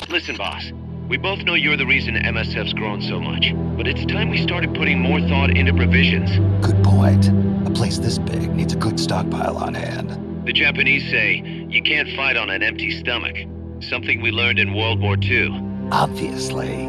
S8: Listen, boss. We both know you're the reason MSF's grown so much, but it's time we started putting more thought into provisions.
S7: Good point. A place this big needs a good stockpile on hand.
S8: The Japanese say, you can't fight on an empty stomach. Something we learned in World War II.
S7: Obviously.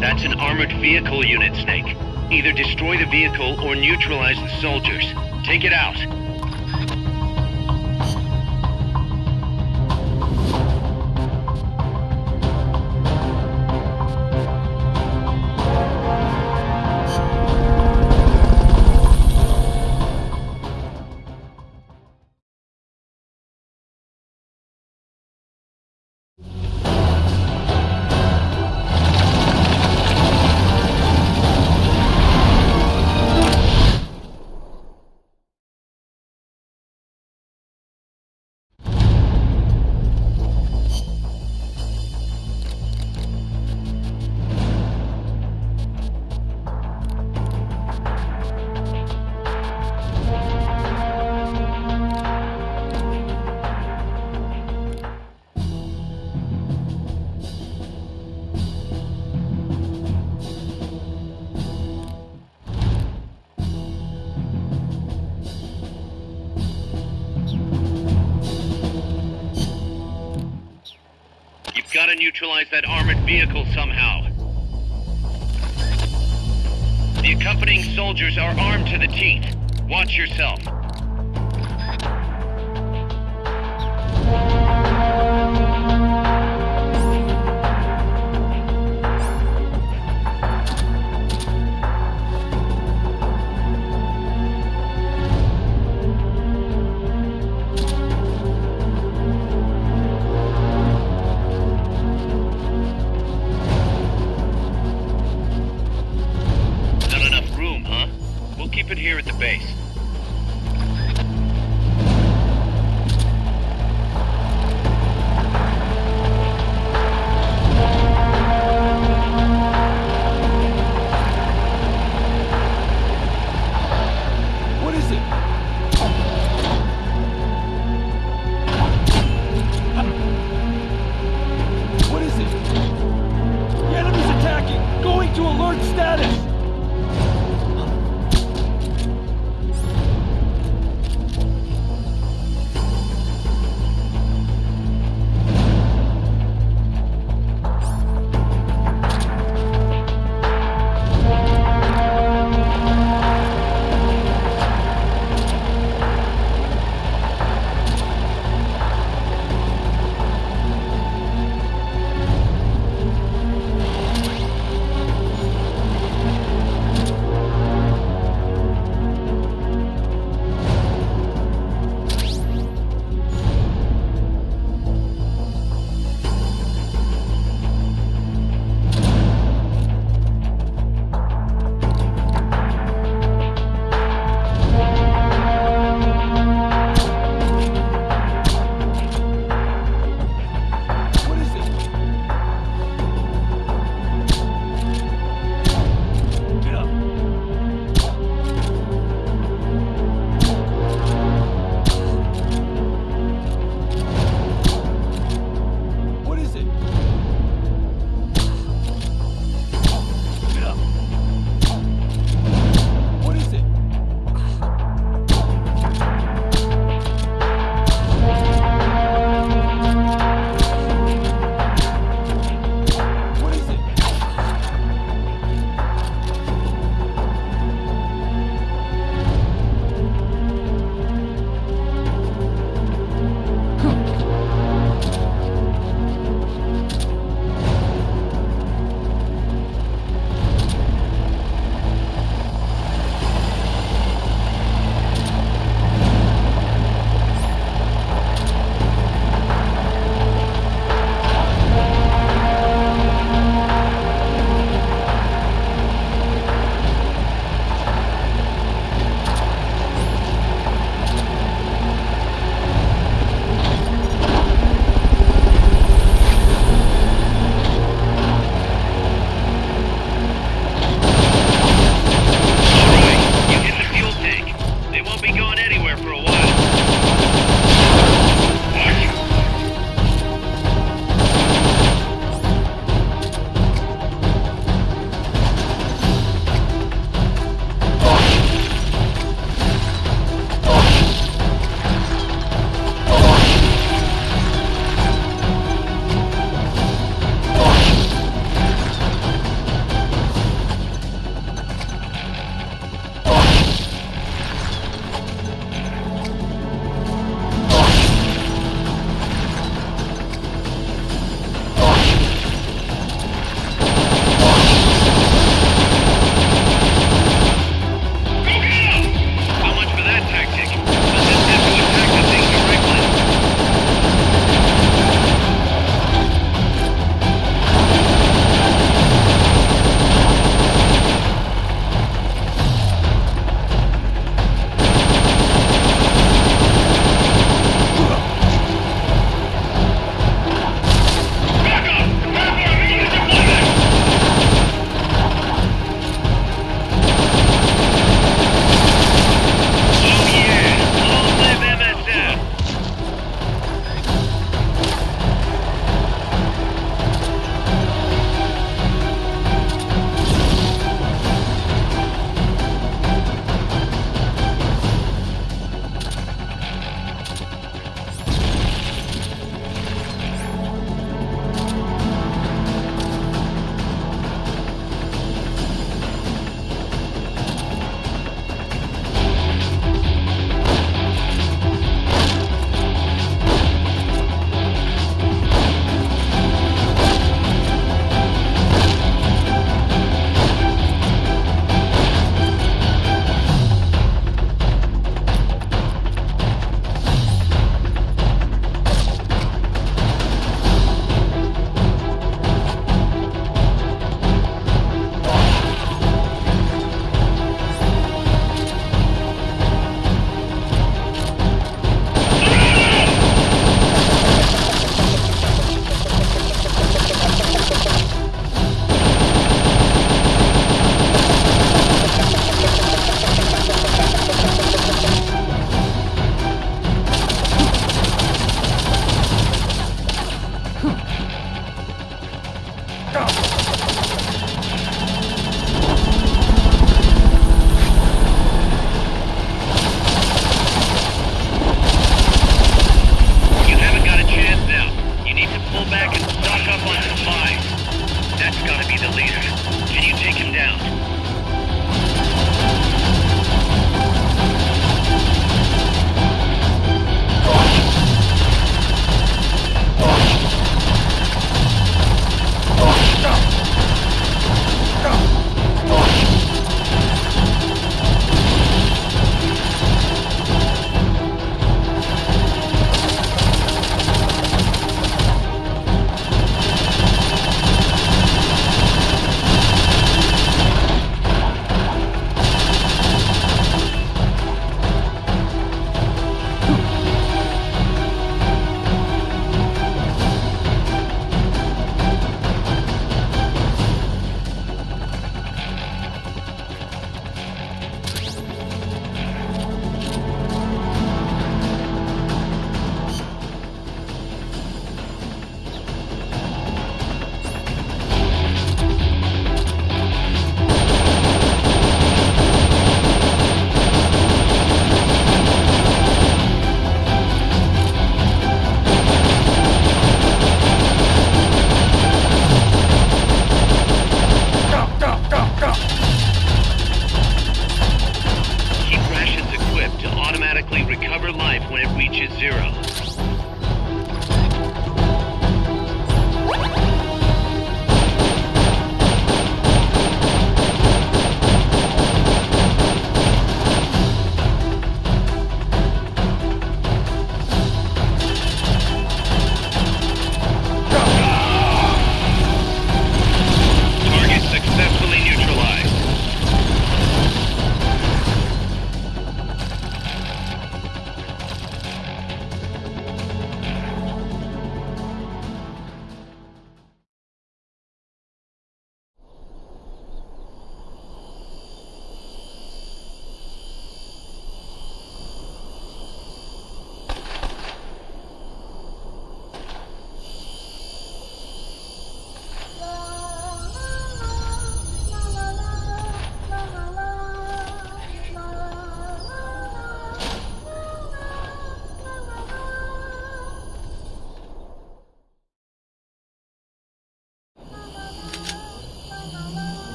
S8: That's an armored vehicle unit, Snake. Either destroy the vehicle or neutralize the soldiers. Take it out. Gotta neutralize that armored vehicle somehow. The accompanying soldiers are armed to the teeth. Watch yourself. Here at the base.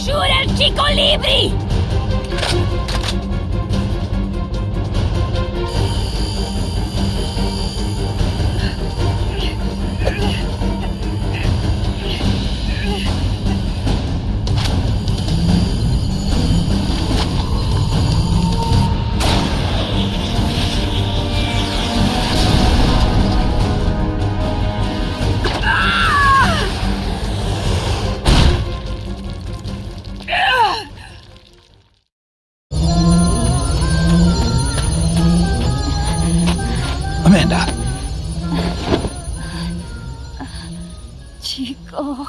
S6: Shoot El Chico Libre!
S7: Amanda!
S14: Chico.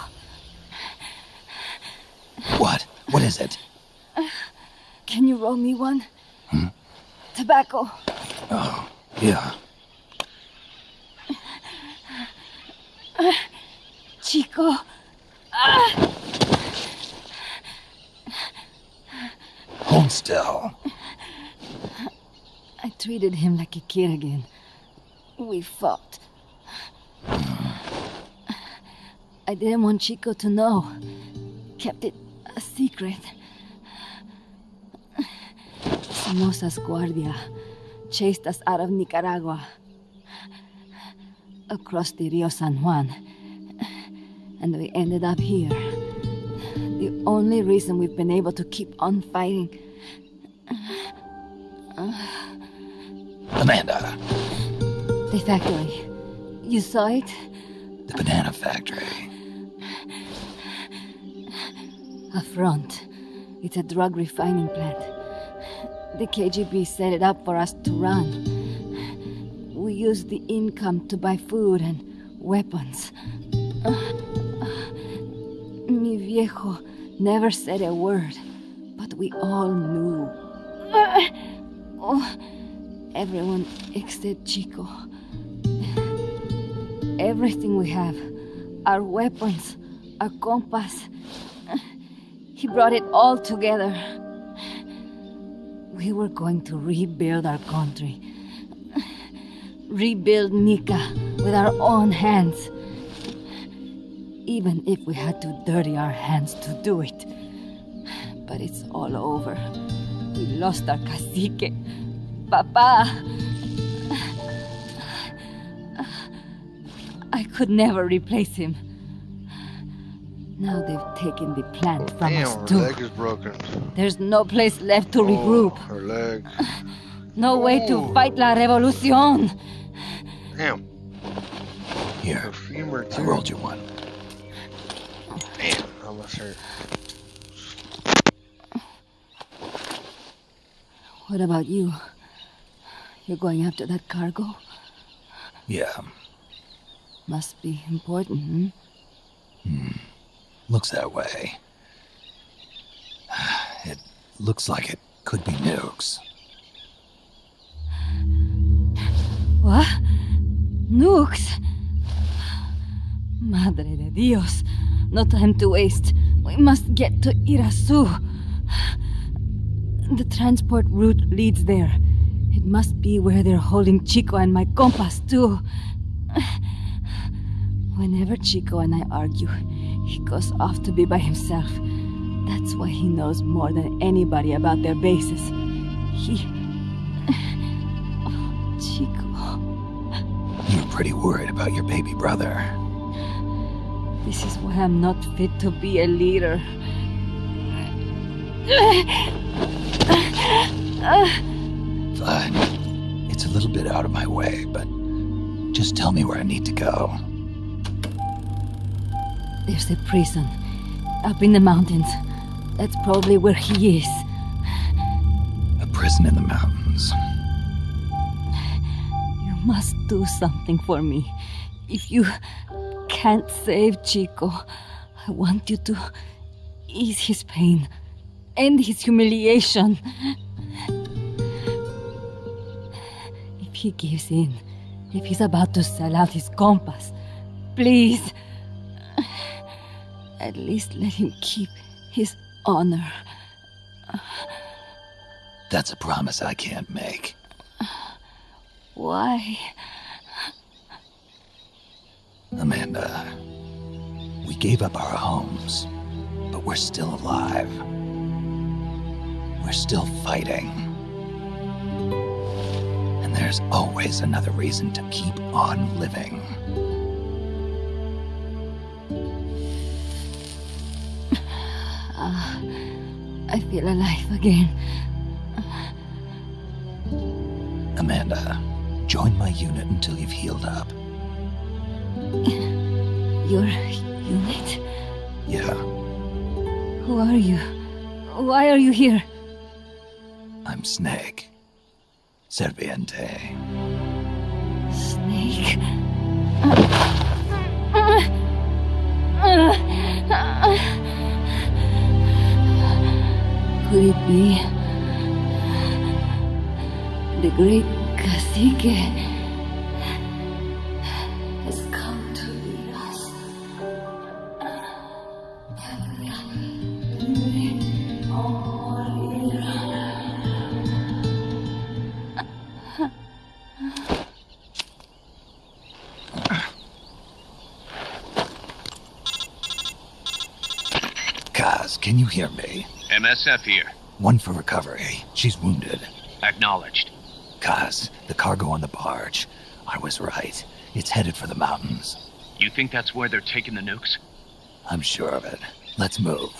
S7: What? What is it?
S14: Can you roll me one? Tobacco.
S7: Oh, yeah.
S14: Chico.
S7: Hold still.
S14: I treated him like a kid again. We fought. I didn't want Chico to know. Kept it a secret. Somoza's Guardia chased us out of Nicaragua. Across the Rio San Juan. And we ended up here. The only reason we've been able to keep on fighting.
S7: Amanda.
S14: The factory. You saw it?
S7: The banana factory.
S14: A front. It's a drug refining plant. The KGB set it up for us to run. We used the income to buy food and weapons. Mi viejo never said a word, but we all knew. Everyone except Chico. Everything we have, our weapons, our compass, he brought it all together. We were going to rebuild our country. Rebuild Nika with our own hands. Even if we had to dirty our hands to do it. But it's all over. We lost our cacique. Papa. I could never replace him. Now they've taken the plant from us too.
S16: Her leg is broken.
S14: There's no place left to regroup.
S16: Her leg.
S14: No way to fight la revolución.
S16: Damn.
S7: Here,
S16: Her femur
S7: I
S16: too.
S7: rolled you one.
S16: Damn, that must hurt.
S14: What about you? You're going after that cargo?
S7: Yeah.
S14: Must be important,
S7: Looks that way. It looks like it could be nukes.
S14: What? Nukes? Madre de Dios. No time to waste. We must get to Irasu. The transport route leads there. It must be where they're holding Chico and my compas, too. Whenever Chico and I argue, he goes off to be by himself. That's why he knows more than anybody about their bases. Oh, Chico.
S7: You're pretty worried about your baby brother.
S14: This is why I'm not fit to be a leader.
S7: Fine. It's a little bit out of my way, but just tell me where I need to go.
S14: There's a prison up in the mountains. That's probably where he is.
S7: A prison in the mountains.
S14: You must do something for me. If you can't save Chico, I want you to ease his pain, end his humiliation. If he gives in, if he's about to sell out his compass, please, at least let him keep his honor.
S7: That's a promise I can't make.
S14: Why?
S7: Amanda, we gave up our homes. But we're still alive. We're still fighting. And there's always another reason to keep on living.
S14: I feel alive again.
S7: Amanda, join my unit until you've healed up.
S14: Your unit?
S7: Yeah,
S14: Who are you? Why are you here?
S7: I'm Snake. Serviente.
S14: Snake? Could it be the great cacique has come to lead us?
S7: Kaz, can you hear me?
S4: MSF here.
S7: One for recovery. She's wounded.
S4: Acknowledged.
S7: Kaz, the cargo on the barge. I was right. It's headed for the mountains.
S4: You think that's where they're taking the nukes?
S7: I'm sure of it. Let's move.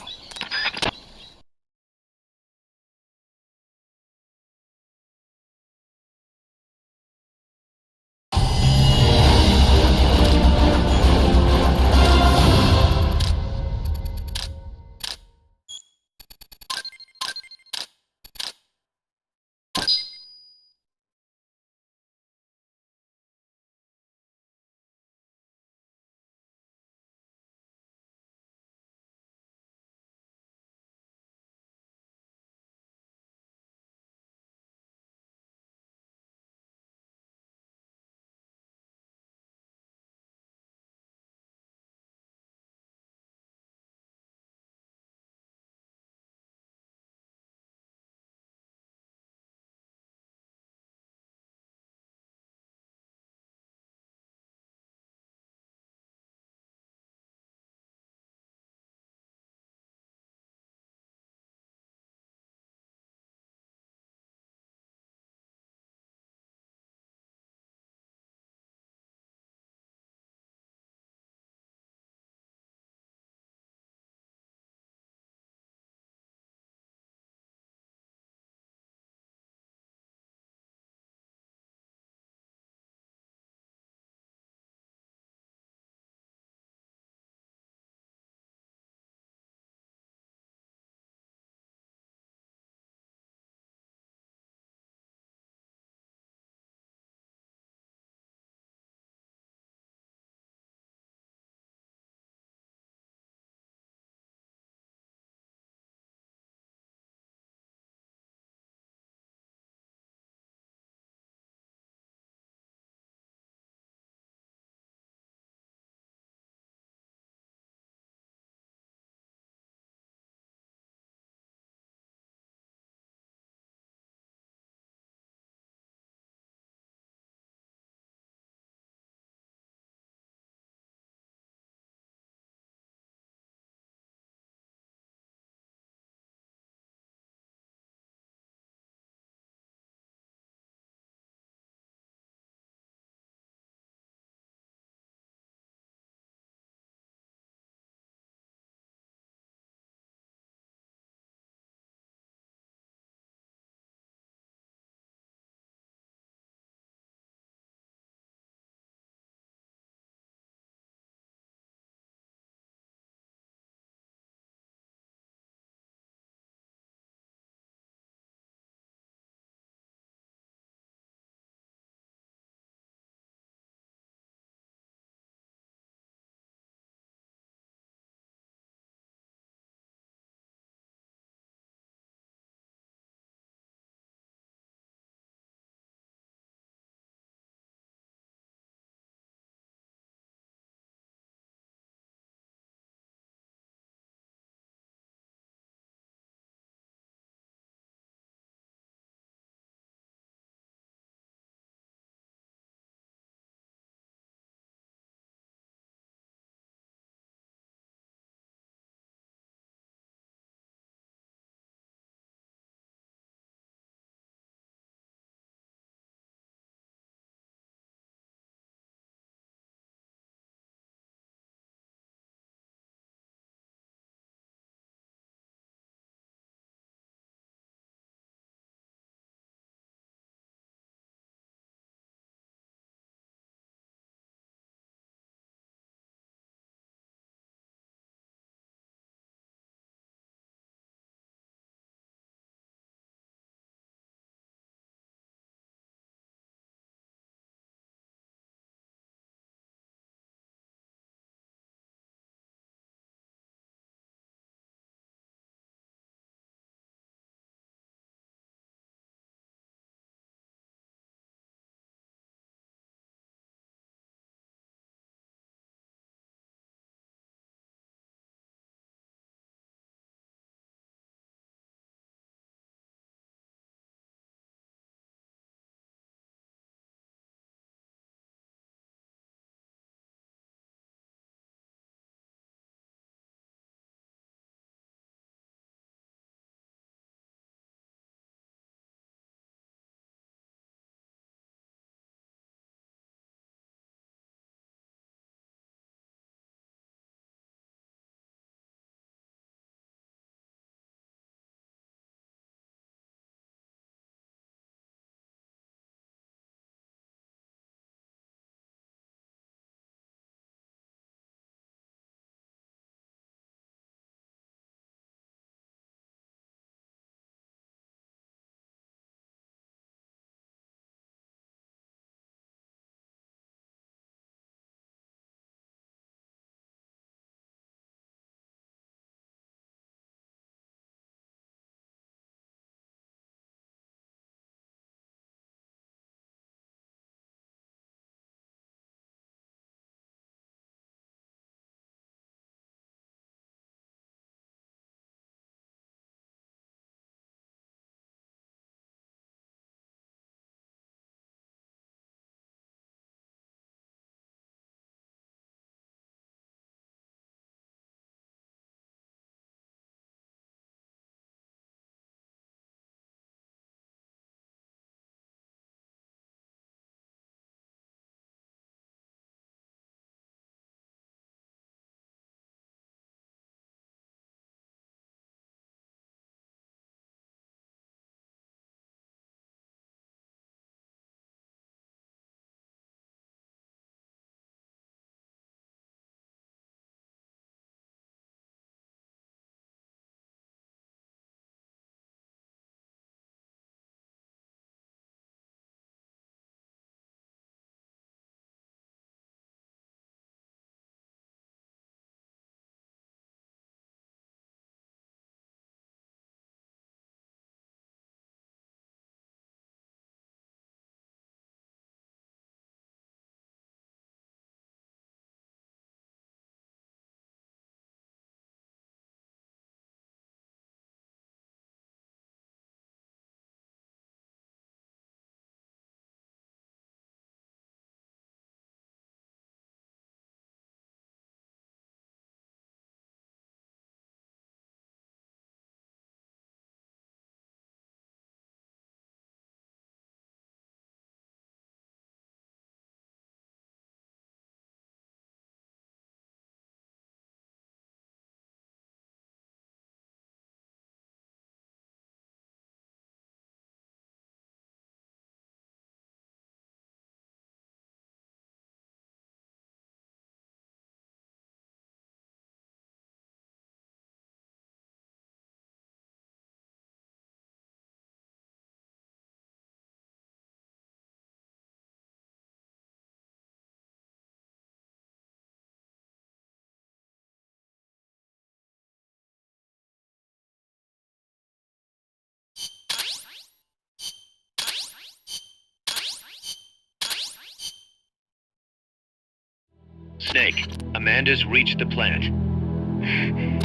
S8: Snake, Amanda's reached the plant.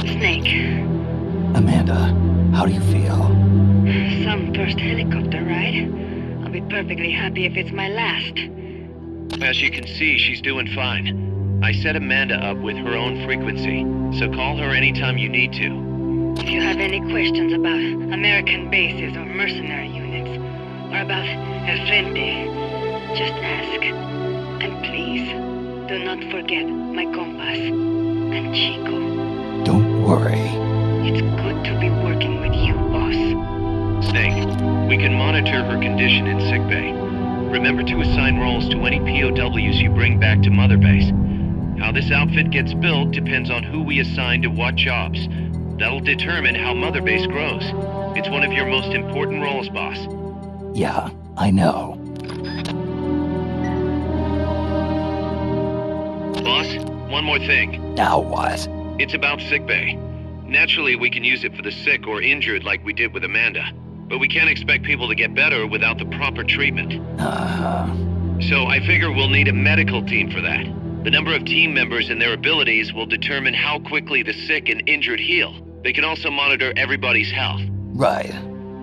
S12: Snake.
S7: Amanda, how do you feel?
S12: Some first helicopter ride. I'll be perfectly happy if it's my last.
S8: As you can see, she's doing fine. I set Amanda up with her own frequency, so call her anytime you need to.
S12: If you have any questions about American bases or mercenary units, or about El Frente, just ask. And please, do not forget my compass and Chico.
S7: Don't worry.
S12: It's good to be working with you, boss.
S8: Snake, we can monitor her condition in sickbay. Remember to assign roles to any POWs you bring back to Mother Base. How this outfit gets built depends on who we assign to what jobs. That'll determine how Mother Base grows. It's one of your most important roles, boss.
S7: Yeah, I know.
S8: Boss, one more thing.
S7: Now what?
S8: It's about sickbay. Naturally, we can use it for the sick or injured like we did with Amanda. But we can't expect people to get better without the proper treatment. So I figure we'll need a medical team for that. The number of team members and their abilities will determine how quickly the sick and injured heal. They can also monitor everybody's health.
S7: Right.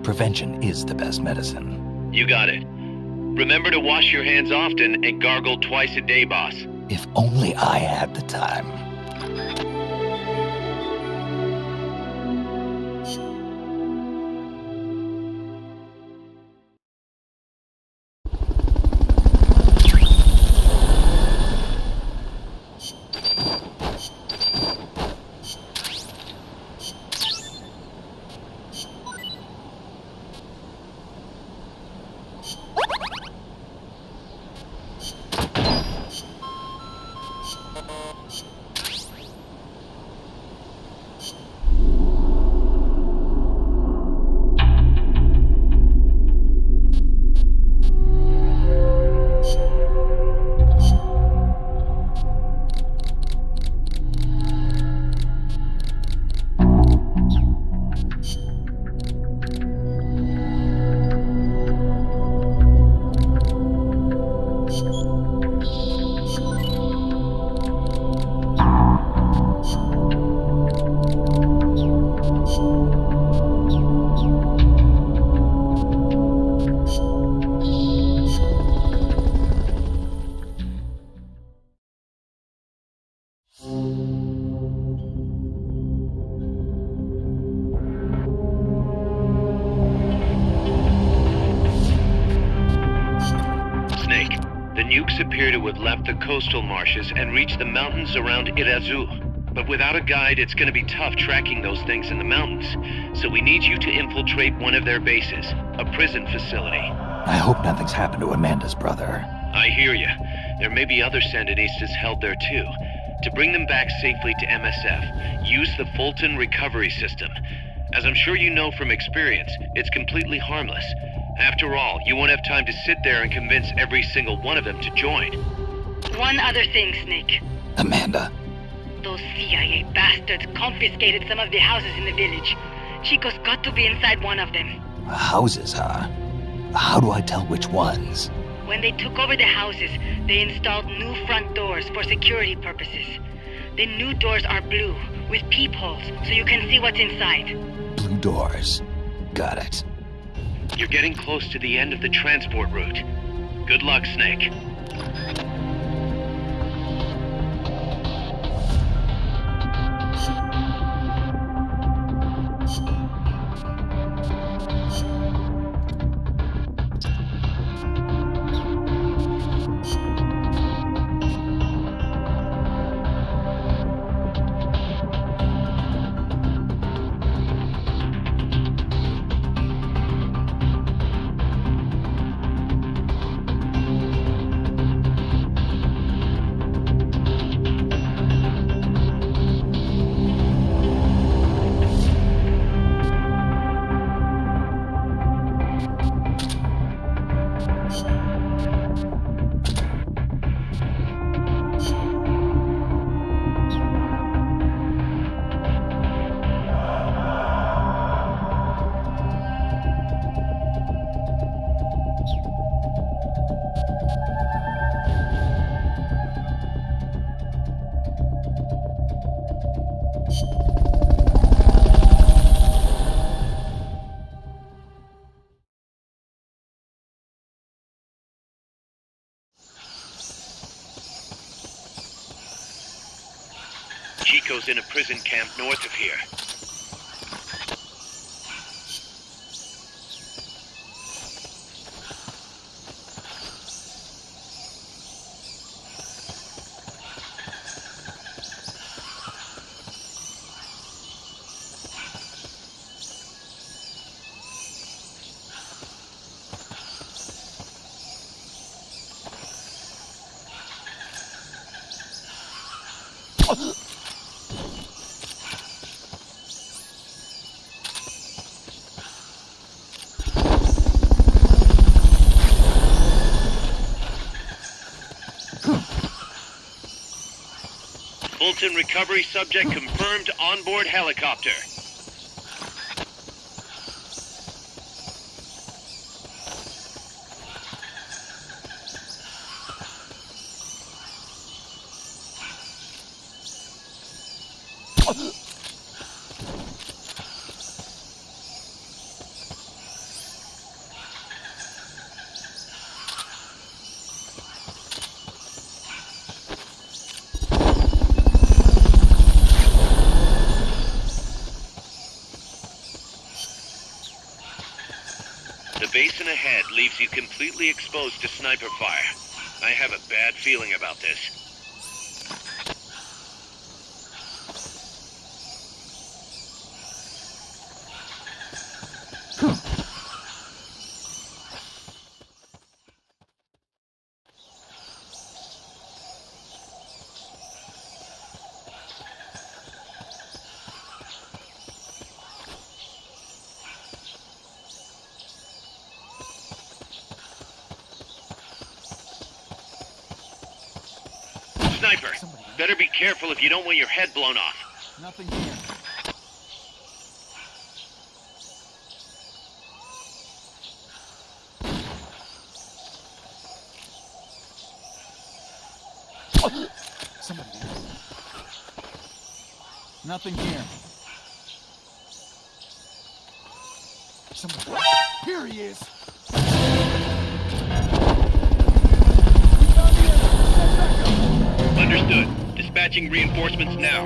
S7: Prevention is the best medicine.
S8: You got it. Remember to wash your hands often and gargle twice a day, boss.
S7: If only I had the time.
S8: Appear to have left the coastal marshes and reached the mountains around Irazu. But without a guide, it's going to be tough tracking those things in the mountains. So we need you to infiltrate one of their bases, a prison facility.
S7: I hope nothing's happened to Amanda's brother.
S8: I hear you. There may be other Sandinistas held there too. To bring them back safely to MSF, use the Fulton recovery system. As I'm sure you know from experience, it's completely harmless. After all, you won't have time to sit there and convince every single one of them to join.
S12: One other thing, Snake.
S7: Amanda.
S12: Those CIA bastards confiscated some of the houses in the village. Chico's got to be inside one of them.
S7: Houses, huh? How do I tell which ones?
S12: When they took over the houses, they installed new front doors for security purposes. The new doors are blue, with peepholes, so you can see what's inside.
S7: Blue doors. Got it.
S8: You're getting close to the end of the transport route. Good luck, Snake. Chico's in a prison camp north of here. Fulton recovery subject confirmed onboard helicopter. The basin ahead leaves you completely exposed to sniper fire. I have a bad feeling about this. Sniper, better be careful if you don't want your head blown off.
S2: Nothing here. Somebody there. Nothing here. Somebody there. Here he is.
S8: Understood. Dispatching reinforcements now.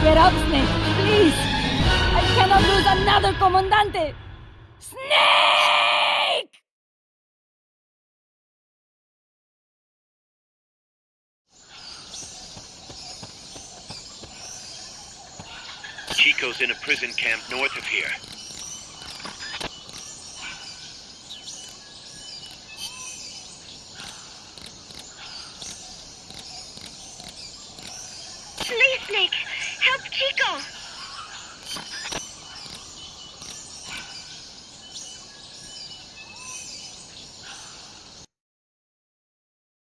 S14: Get up, Snake, please! I cannot lose another Comandante! Snake!
S8: Chico's in a prison camp north of here.